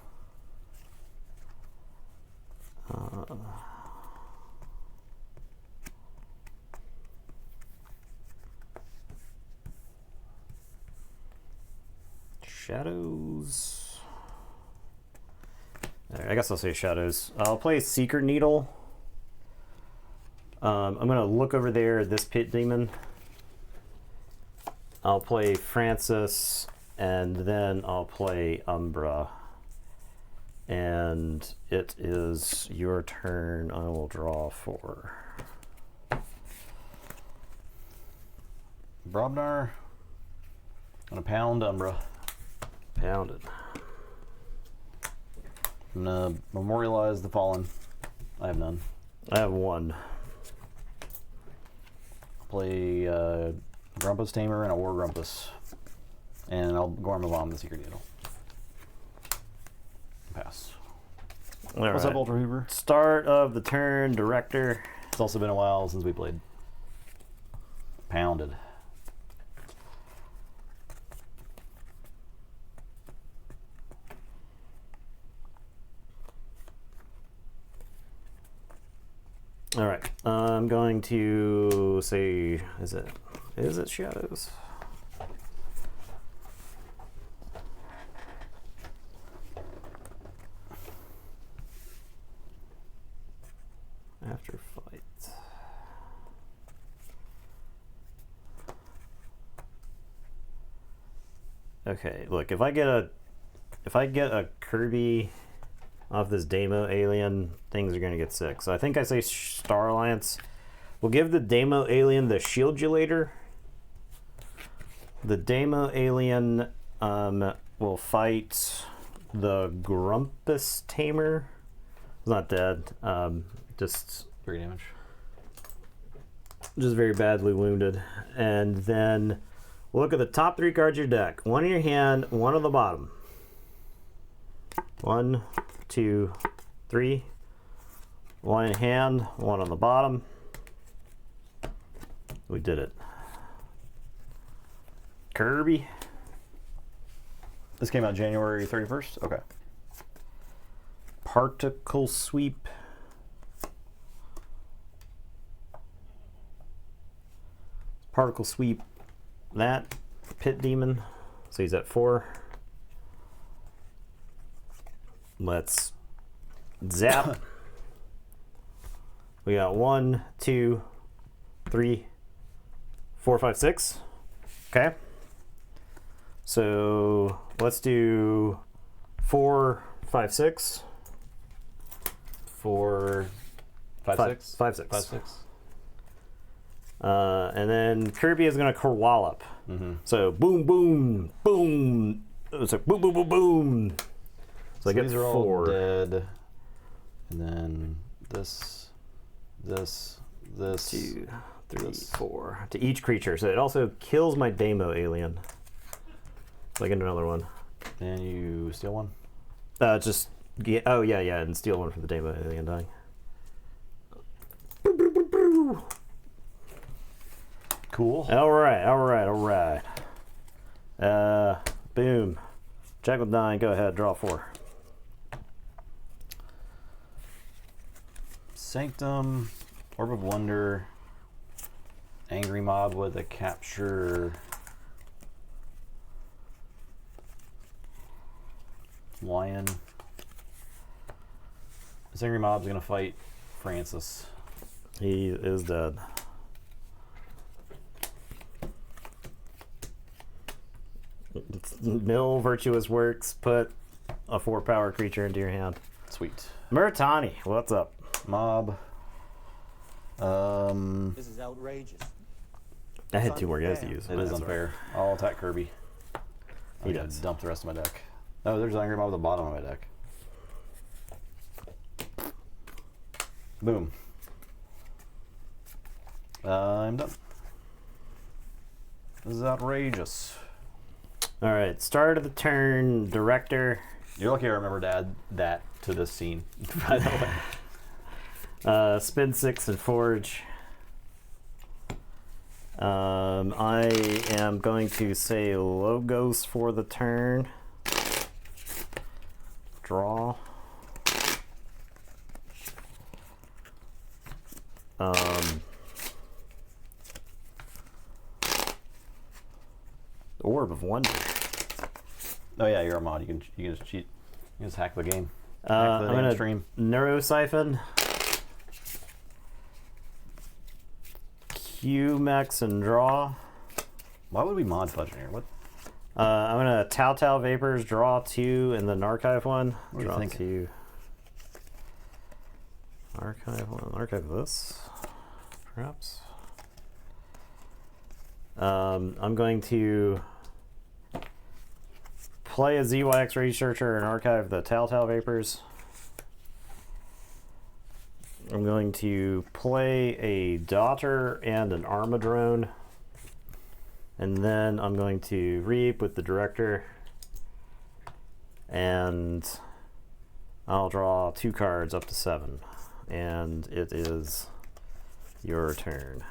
Shadows. Right, I guess I'll say Shadows. I'll play Secret Needle. I'm going to look over there at this Pit Demon. I'll play Francis, and then I'll play Umbra. And it is your turn. I will draw 4. Brobnar. Gonna pound Umbra. Pounded. I'm gonna memorialize the fallen. I have none. I have one. Play Grumpus Tamer and a War Grumpus. And I'll go on the bomb the Secret Needle. Pass. All What's up, right. Ultra Hoover? Start of the turn, Director. It's also been a while since we played. Pounded. All right. I'm going to say, is it Shadows? After fight. Okay, look, if I get a Kirby off this Demo Alien, things are gonna get sick. So I think I say Star Alliance. We'll give the Demo Alien the Shieldulator. The Demo Alien will fight the Grumpus Tamer. He's not dead. Just 3 damage. Just very badly wounded. And then look at the top 3 cards of your deck. One in your hand, one on the bottom. 1, 2, 3. One in hand, one on the bottom. We did it. Kirby. This came out January 31st? Okay. Particle Sweep. Particle Sweep that. Pit Demon. So he's at 4. Let's zap. We got 1, 2, 3, 4, 5, 6. Okay. So let's do 4, 5, 6. 4, 5, 6? 5, 6. 5, 6. And then Kirby is going to Kerwallop. Mm-hmm. So boom, boom, boom. So boom, boom, boom, boom. So I get these are 4. all dead. And then this, 2, 3, this. 4 to each creature. So it also kills my Demo Alien. So I get another one. And you steal one? Just get, oh yeah, and steal one for the Demo Alien dying. Cool. All right. Boom. Jack with 9. Go ahead. Draw 4. Sanctum, Orb of Wonder, Angry Mob with a Capture, Lion. This Angry Mob's gonna fight Francis. He is dead. Mill Virtuous Works. Put a 4-power creature into your hand. Sweet. Murtani, what's up? Mob. This is outrageous. I had 2 more guys to use. It is unfair. I'll attack Kirby. He I'm gonna does. dump the rest of my deck. Oh, there's an Angry Mob at the bottom of my deck. Boom. I'm done. This is outrageous. All right, start of the turn, Director. You're lucky I remember to add that to this scene, by the way. Spin 6 and Forge. I am going to say Logos for the turn. Draw. Orb of Wonder. Oh yeah, you're a mod. You can just cheat. You can just hack the game. I'm damn gonna stream. Neurosiphon. Q-Max and draw. Why would we mod fudge in here? What? I'm gonna Tau Vapors, draw 2, and then archive 1. What do you Draw think? 2. Archive 1. Archive this, perhaps. I'm going to play a ZYX researcher and archive the Telltale Vapors. I'm going to play a Daughter and an Armadrone. And then I'm going to reap with the Director. And I'll draw 2 cards up to 7. And it is your turn.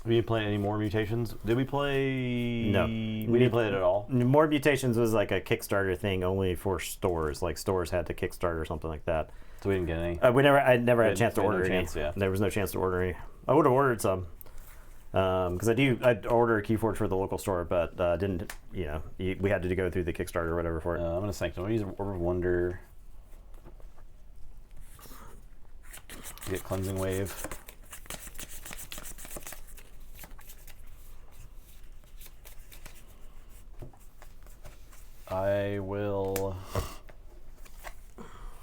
We didn't play any more mutations. Did we play? No. We didn't play it at all. More Mutations was like a Kickstarter thing only for stores. Like stores had to Kickstart or something like that. So we didn't get any. I never had a chance to order any. Yeah. There was no chance to order any. I would have ordered some. Because I'd order a Keyforge for the local store, but didn't, we had to go through the Kickstarter or whatever for it. I'm going to Sanctum. I'm going to use Orb of Wonder. Get Cleansing Wave. I will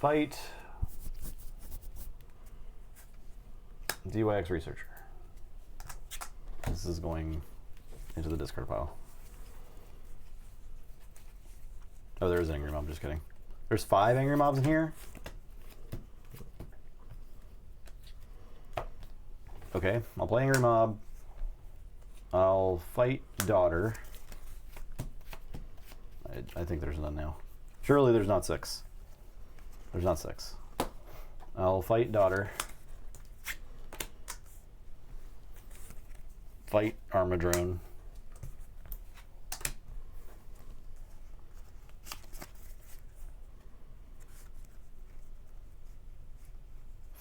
fight DYX Researcher. This is going into the discard pile. Oh, there is an Angry Mob, just kidding. There's 5 Angry Mobs in here? Okay, I'll play Angry Mob. I'll fight Daughter. I think there's none now. Surely there's not 6. There's not 6. I'll fight Daughter. Fight Armadrone.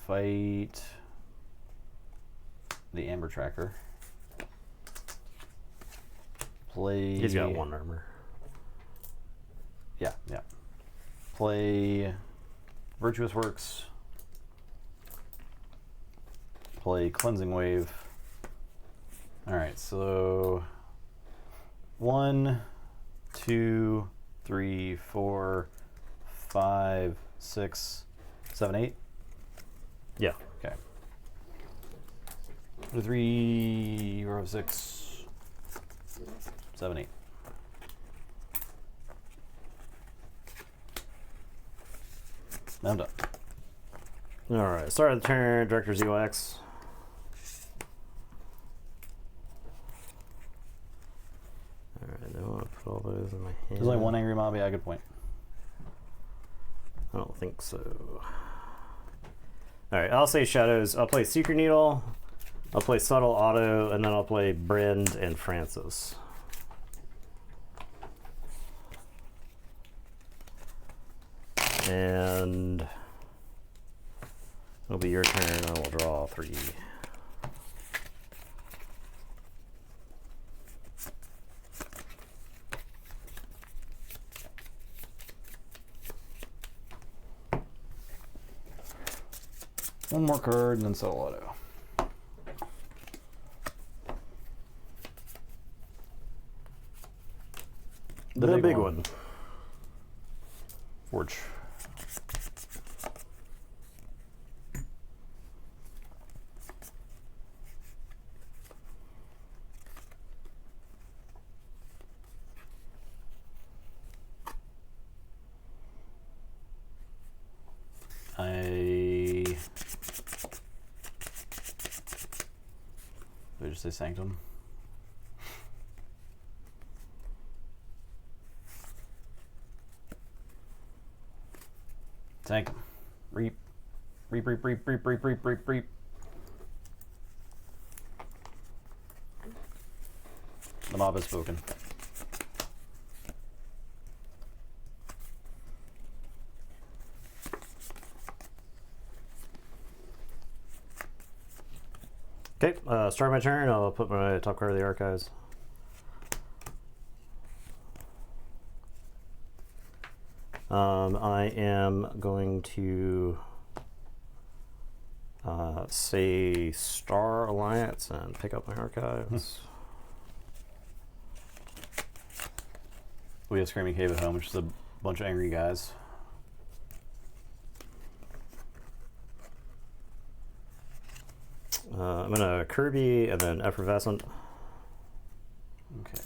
Fight the Amber Tracker. Play. He's got 1 armor. Yeah. Play Virtuous Works. Play Cleansing Wave. Alright, so 1, 2, 3, 4, 5, 6, 7, 8. Yeah. Okay. 3, 4, 6, 7, 8. Now I'm done. Alright, start of the turn, Director ZYX. Alright, I want to put all those in my hand. There's only 1 Angry Mob. Yeah, good point. I don't think so. Alright, I'll say Shadows. I'll play Secret Needle, I'll play Subtle Auto, and then I'll play Brend and Francis. And it'll be your turn. I will draw 3. One more card and then Subtle Auto. The big one. Forge. Did I just say Sanctum? Sanctum. Reap. Reap, reap, reap, reap, reap, reap, reap, reap. The mob has spoken. Okay, start my turn. I'll put my top card of the archives. I am going to say Star Alliance and pick up my archives. We have Screaming Cave at home, which is a bunch of angry guys. I'm going to Kirby and then Effervescent. Okay.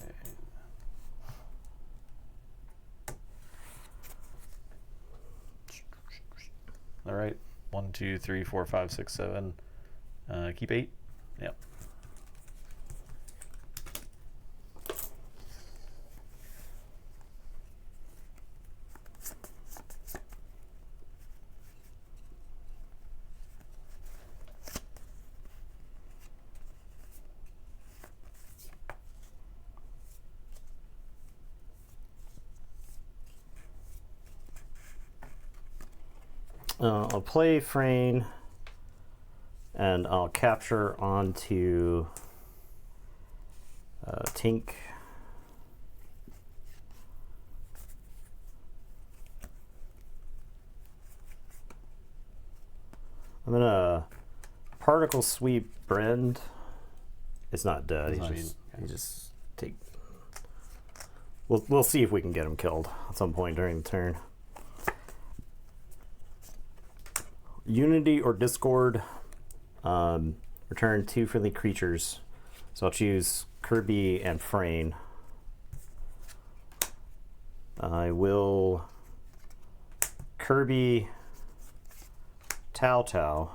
3, 4, 5, 6, 7. Keep 8. Yep. I'll play Frayne, and I'll capture onto Tink. I'm gonna particle sweep Brend. It's not dead. He just take. We'll see if we can get him killed at some point during the turn. Unity or Discord. Return 2 friendly creatures. So I'll choose Kirby and Frayne. I will Kirby Tau.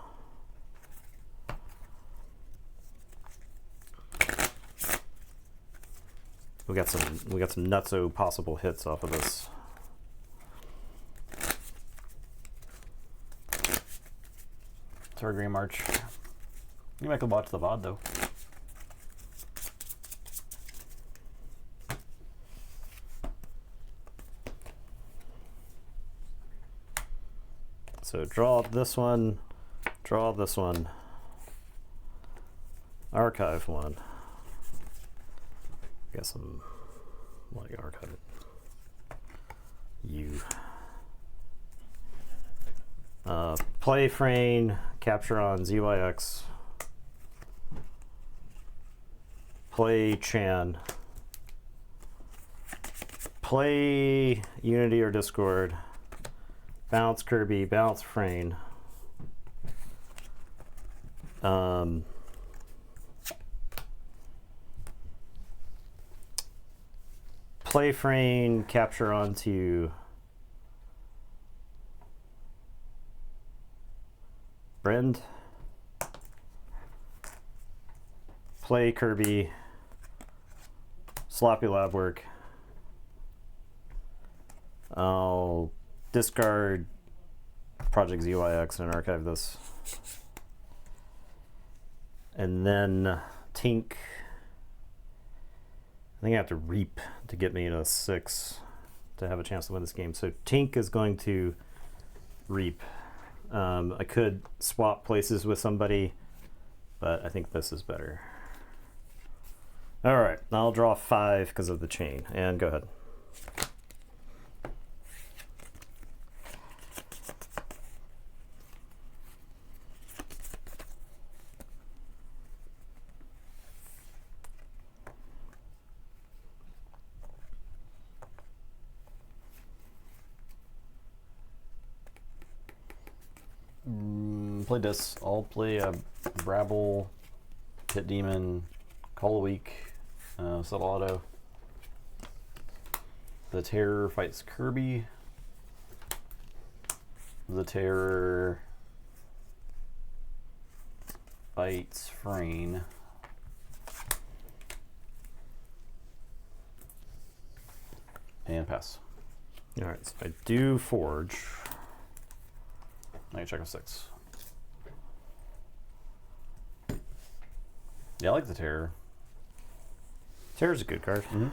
We got some nutso possible hits off of this. Green March. You might go watch the VOD though. So draw this one, archive one. Got some like archive it. Play Frayne, capture on ZYX. Play Chan. Play Unity or Discord. Bounce Kirby, bounce Frayne. Play Frayne, capture onto Brend. Play Kirby, sloppy lab work. I'll discard Project ZYX and archive this. And then Tink. I think I have to reap to get me to 6 to have a chance to win this game. So Tink is going to reap. I could swap places with somebody, but I think this is better. All right, I'll draw 5 because of the chain, and go ahead. Play this. I'll play a Brabble, Pit Demon, Call a Week, Subtle Auto. The Terror fights Kirby. The Terror fights Frayne. And pass. All right, so I do Forge. Now you check a 6. Yeah, I like the Terror. Terror's a good card. Mm-hmm.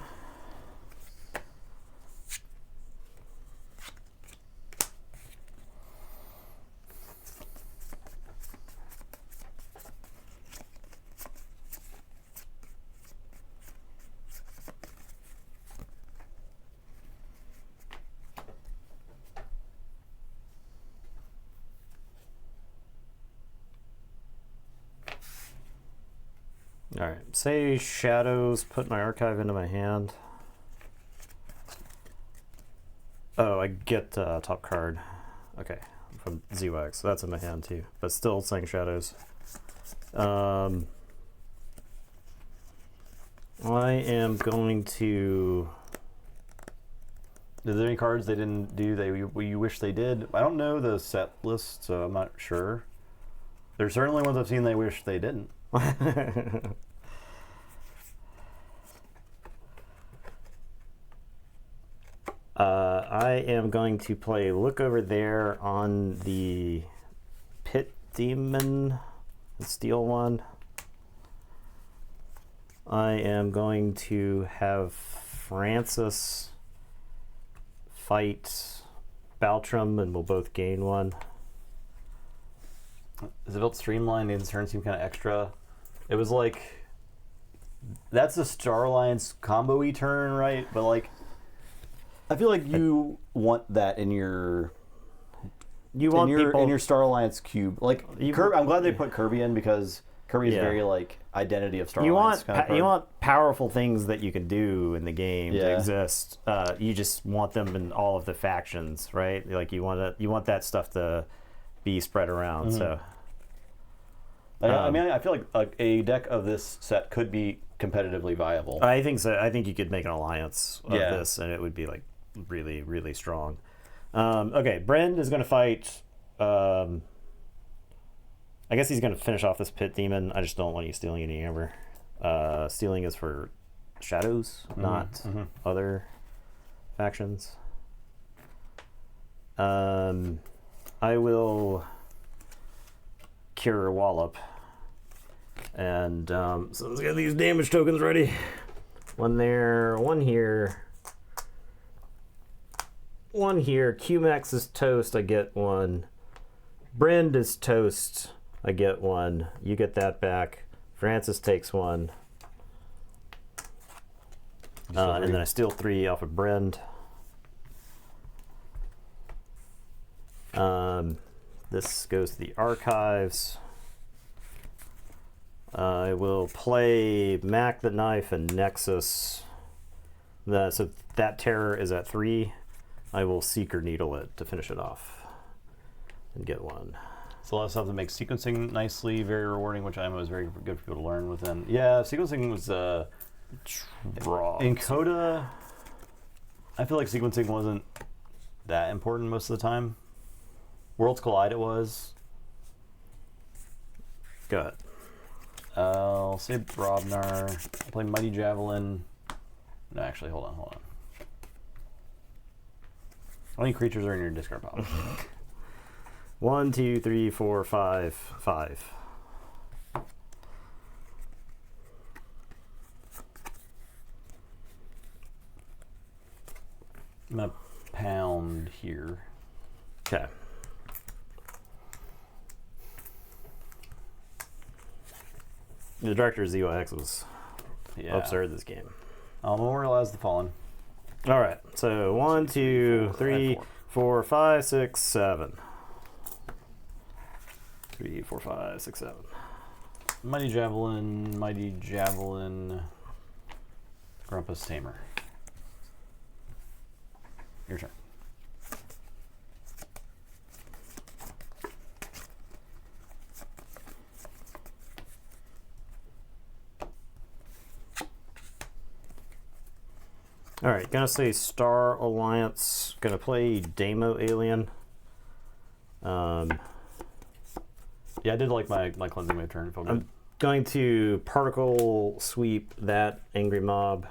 All right, say Shadows, put my archive into my hand. Oh, I get top card. Okay, from ZYX, so that's in my hand too, but still saying Shadows. I am going to... Is there any cards they didn't do that you wish they did? I don't know the set list, so I'm not sure. There's certainly ones I've seen they wish they didn't. I am going to play Look Over There on the Pit Demon, the steel one. I am going to have Francis fight Baltram, and we'll both gain one. Is it felt streamlined? The turn seemed kind of extra. It was like, that's a Star Alliance combo-y turn, right? But like, I feel like you want that in your in your Star Alliance cube. Like I'm glad they put Kirby in, because Kirby is very like identity of Star Alliance. You want powerful things that you can do in the game to exist. You just want them in all of the factions, right? Like you want that stuff to be spread around. Mm-hmm. So I mean, I feel like a deck of this set could be competitively viable. I think so. I think you could make an alliance of this, and it would be like really, really strong. Okay, Brend is going to fight. I guess he's going to finish off this Pit Demon. I just don't want you stealing any amber. Stealing is for shadows, not other factions. I will cure Wallop. And so let's get these damage tokens ready. One there, one here. One here. QMax is toast, I get one. Brend is toast, I get one. You get that back. Francis takes one. And then I steal 3 off of Brend. This goes to the archives. I will play Mac the Knife and Nexus. So that terror is at 3. I will Seeker Needle it to finish it off and get one. It's a lot of stuff that makes sequencing nicely, very rewarding, which I know is very good for people to learn within. Yeah, sequencing was in Coda. I feel like sequencing wasn't that important most of the time. Worlds Collide it was. Go ahead. I'll say Brobnar. I'll play Mighty Javelin. No, actually, hold on. How many creatures are in your discard pile? 1, 2, 3, 4, 5, 5. I'm gonna pound here. Okay. The director of ZOX was absurd this game. I'll memorialize the fallen. All right. So 1, 2, 3, 4, 5, 6, 7. 3, 4, 5, 6, 7. Mighty Javelin, Grumpus Tamer. Your turn. All right, gonna say Star Alliance. Gonna play Demo Alien. Yeah, I did like my cleansing wave turn. It felt good. I'm going to particle sweep that angry mob.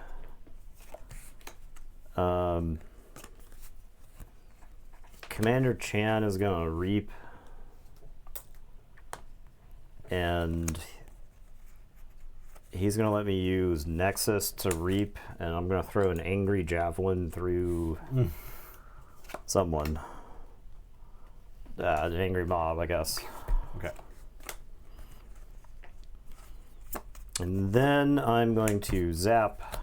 Commander Chan is gonna reap, and he's gonna let me use Nexus to reap, and I'm gonna throw an angry javelin through someone. An angry mob, I guess. Okay. And then I'm going to zap.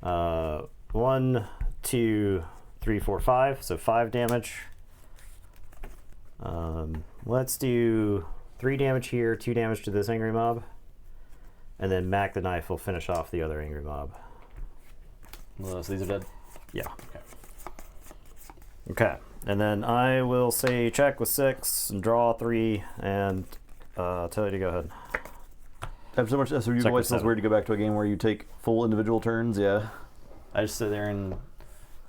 1, 2, 3, 4, 5. So 5 damage. Let's do 3 damage here, 2 damage to this angry mob. And then Mac the Knife will finish off the other angry mob. So these are dead? Yeah. Okay. Okay. And then I will say check with 6 and draw 3 and tell you to go ahead. I have so much SRU voice, feels weird to go back to a game where you take full individual turns, yeah. I just sit there and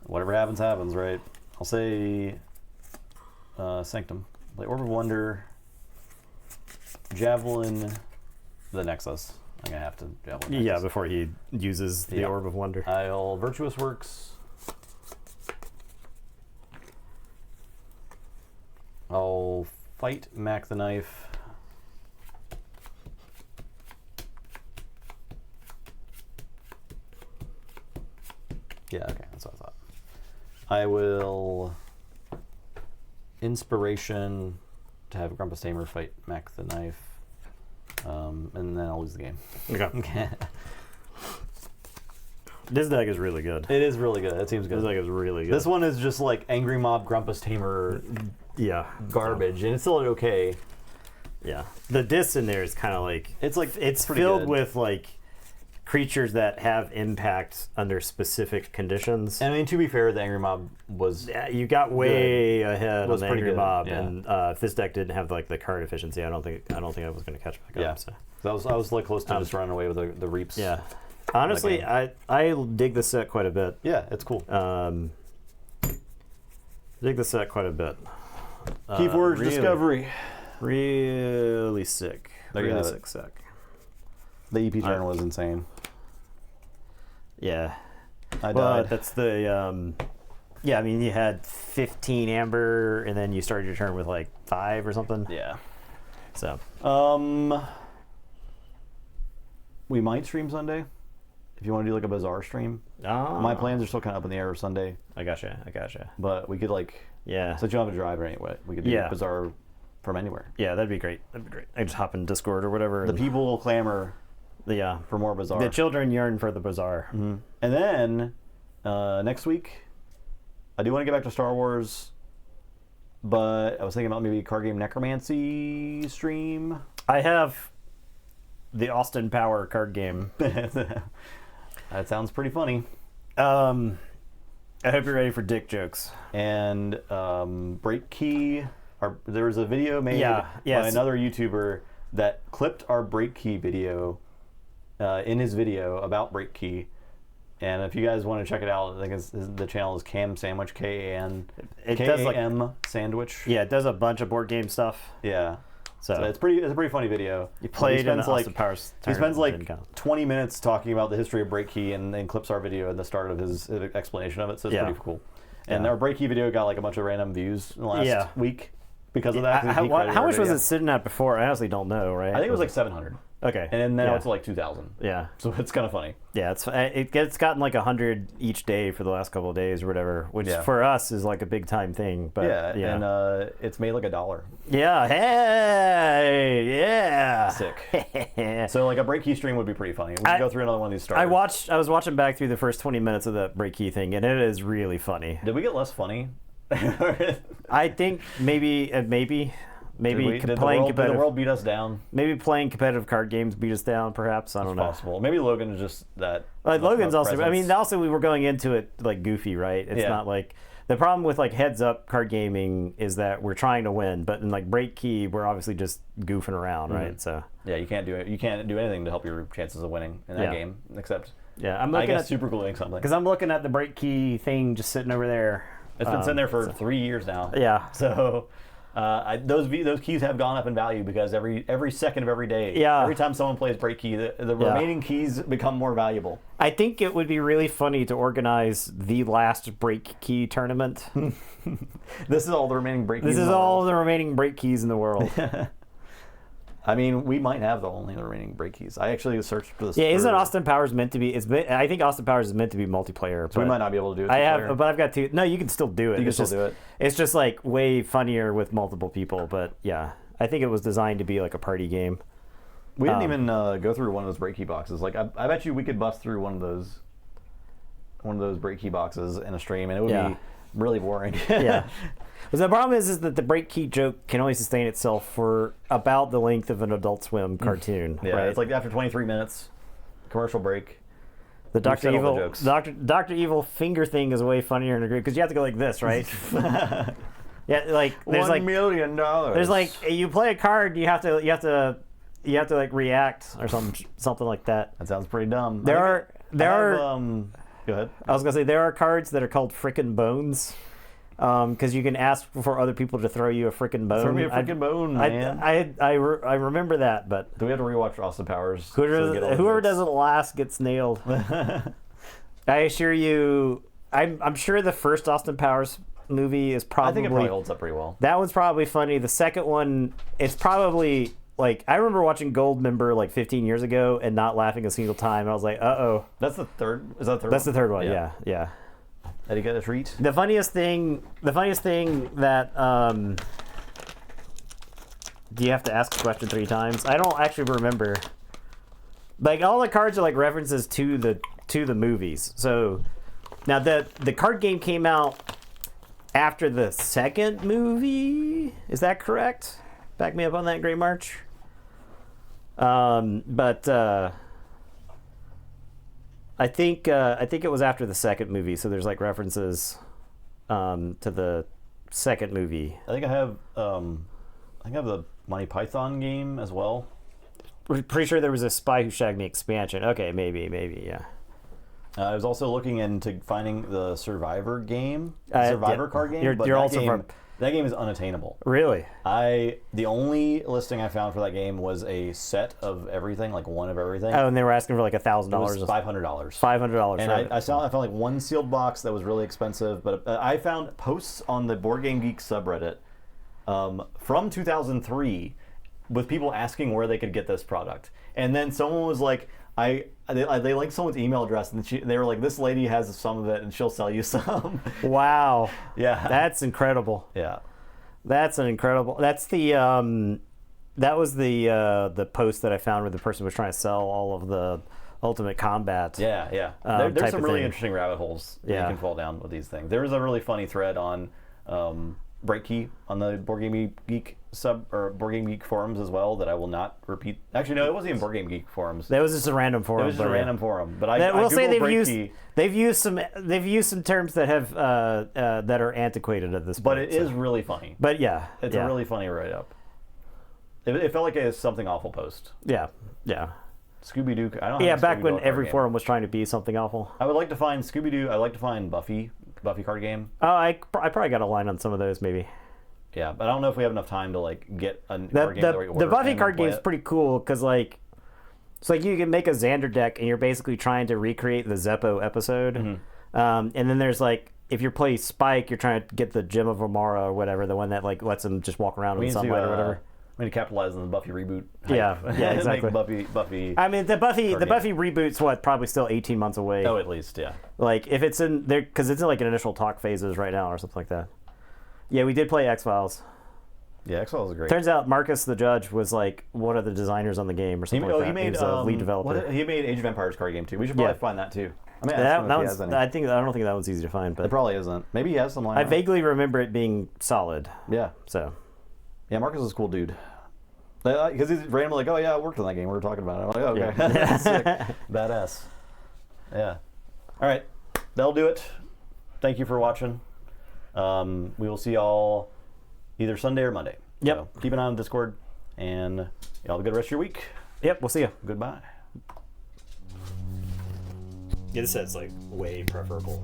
whatever happens, happens, right? I'll say Sanctum. Play Orb of Wonder. Javelin the Nexus. I'm gonna have to Javelin Nexus. Yeah, before he uses the Orb of Wonder. I'll Virtuous Works. I'll fight Mac the Knife. Yeah, okay, that's what I thought. I will Inspiration to have Grumpus Tamer fight Mac the Knife, and then I'll lose the game. Okay. This deck is really good. It is really good. It seems good. This deck is really good. This one is just like Angry Mob Grumpus Tamer garbage, and it's still okay. Yeah. The disc in there is kind of like... It's filled good. with like creatures that have impact under specific conditions. And I mean, to be fair, the Angry Mob was... Yeah, you got way ahead on the Angry good, Mob, yeah. and if this deck didn't have like the card efficiency, I don't think I was going to catch back up. So. I was like close to just running away with the Reaps. Yeah. Honestly, I dig the set quite a bit. Yeah, it's cool. Dig the set quite a bit. Keyforge Discovery. Really sick. There you really have it. sick. The EP journal is insane. Yeah. I Well, died. that's the yeah, I mean you had 15 amber and then you started your turn with like 5 or something. Yeah. So we might stream Sunday. If you want to do like a Bazaar stream. My plans are still kind of up in the air Sunday. I gotcha. But we could like Yeah. since you don't have to drive anyway, we could do Bazaar from anywhere. Yeah, that'd be great. I just hop in Discord or whatever. The people will clamor for more Bazaar. The children yearn for the Bazaar. Mm-hmm. And then next week, I do want to get back to Star Wars, but I was thinking about maybe a card game necromancy stream. I have the Austin Power card game. That sounds pretty funny. I hope you're ready for dick jokes. And Break Key. There was a video made by another YouTuber that clipped our Break Key video in his video about Break Key. And if you guys want to check it out, I think the channel is Cam Sandwich, K-A-M Sandwich. Yeah, it does a bunch of board game stuff. Yeah. So it's a pretty funny video. You played in Austin Power. He spends like 20 minutes talking about the history of Break Key and clips our video at the start of his explanation of it. So it's pretty cool. And our Break Key video got like a bunch of random views in the last week because of that. How much was it sitting at before? I honestly don't know, right? I think it was like 700. Okay. And now it's like 2,000. Yeah. So it's kind of funny. Yeah, it's gotten like 100 each day for the last couple of days or whatever, which for us is like a big time thing. But and it's made like $1. Yeah. Hey. Yeah. Sick. So like a Break Key stream would be pretty funny. We can go through another one of these starters. I was watching back through the first 20 minutes of that Break Key thing, and it is really funny. Did we get less funny? I think maybe playing did the competitive. world beat us down? Maybe playing competitive card games beat us down. Perhaps I don't know. Possible. Maybe Logan is just that. Logan's also. Presence. I mean, also we were going into it like goofy, right? It's not like the problem with like heads up card gaming is that we're trying to win, but in like Break Key, we're obviously just goofing around, right? So you can't do it. You can't do anything to help your chances of winning in that game, except I'm looking at super gluing something. Because I'm looking at the Break Key thing just sitting over there. It's been sitting there for 3 years now. Yeah. So. Those keys have gone up in value because every second of every day, every time someone plays Break Key, the remaining keys become more valuable. I think it would be really funny to organize the last Break Key tournament. This is all the remaining Break Keys. This is all the remaining Break Keys in the world. I mean, we might have the remaining Break Keys. I actually searched for this. Yeah, isn't Austin Powers meant to be? I think Austin Powers is meant to be multiplayer. So we might not be able to do it. But I've got 2. No, you can still do it. You can still do it. It's just like way funnier with multiple people. But yeah, I think it was designed to be like a party game. We didn't even go through one of those Break Key boxes. Like I bet you we could bust through one of those Break Key boxes in a stream, and it would be really boring. Yeah. But the problem is that the Break Key joke can only sustain itself for about the length of an Adult Swim cartoon. Yeah, right? It's like after 23 minutes, commercial break. The Dr. Evil finger thing is way funnier in a group because you have to go like this, right? Yeah, like there's $1 million. There's like you play a card, you have to like react or something like that. That sounds pretty dumb. There are. Go ahead. I was gonna say there are cards that are called frickin' bones. because you can ask for other people to throw you a freaking bone. Throw me a freaking bone, man. I remember that, but Do we have to rewatch Austin Powers? whoever doesn't last gets nailed. I assure you, I'm sure the first Austin Powers movie is probably. I think it probably holds up pretty well. That one's probably funny. The second one, it's probably like I remember watching Goldmember like 15 years ago and not laughing a single time. I was like, uh-oh. That's the third. Is that the third? That's the third one. Yeah. Did he get a treat? The funniest thing that do you have to ask a question 3 times? I don't actually remember. Like all the cards are like references to the movies. So now the card game came out after the second movie. Is that correct? Back me up on that, Great March. But I think it was after the second movie, so there's like references to the second movie. I think I have the Monty Python game as well. We're pretty sure there was a Spy Who Shagged Me expansion. Okay, maybe, yeah. I was also looking into finding the Survivor game, card game. You're but that game is unattainable. Really? The only listing I found for that game was a set of everything, like one of everything. Oh, and they were asking for like $1,000. It was $500. $500. And I found like one sealed box that was really expensive, but I found posts on the Board Game Geek subreddit from 2003 with people asking where they could get this product, and then someone was like, they linked someone's email address, and they were like, this lady has some of it and she'll sell you some. Wow. Yeah. That's incredible. Yeah. That's an incredible. That's the that was the post that I found where the person was trying to sell all of the Ultimate Combat. Yeah. There's some really interesting rabbit holes you can fall down with these things. There was a really funny thread on Breakkey on the Board Game Geek Board Game Geek forums as well that I will not repeat. Actually, no, it wasn't even Board Game Geek forums. That was just a random forum. It was just a random forum. But we'll say they've used some terms that have that are antiquated at this point. But it is really funny. But yeah, it's a really funny write up. It felt like a something awful post. Yeah. Scooby Doo. I don't. Yeah, back when every forum was trying to be something awful. I would like to find Scooby Doo. I'd like to find Buffy card game. Oh, I probably got a line on some of those maybe. Yeah, but I don't know if we have enough time to like get a card game the right order. The Buffy card game is pretty cool because like it's like you can make a Xander deck and you're basically trying to recreate the Zeppo episode, and then there's like if you're playing Spike, you're trying to get the Gem of Amara or whatever, the one that like lets him just walk around in sunlight or whatever. We need to capitalize on the Buffy reboot. Yeah, exactly. Make Buffy. I mean, the Buffy reboot's probably still 18 months away. Oh, at least, yeah. Like if it's in there, because it's in like an initial talk phases right now or something like that. Yeah, we did play X-Files. Yeah, X-Files is great. Turns out Marcus the Judge was like one of the designers on the game or something like that. He made a lead developer. He made Age of Empires card game too. We should probably find that too. I mean, I don't think that one's easy to find, but it probably isn't. Maybe he has some line. I vaguely remember it being solid. Yeah. So. Yeah, Marcus is a cool dude. Because he's randomly like, oh yeah, I worked on that game. We were talking about it. I'm like, oh, okay. Yeah. Sick. Badass. Yeah. All right. That'll do it. Thank you for watching. We will see y'all either Sunday or Monday. Yep. So keep an eye on Discord, and y'all have a good rest of your week. Yep. We'll see you. Goodbye. Yeah, this is like way preferable.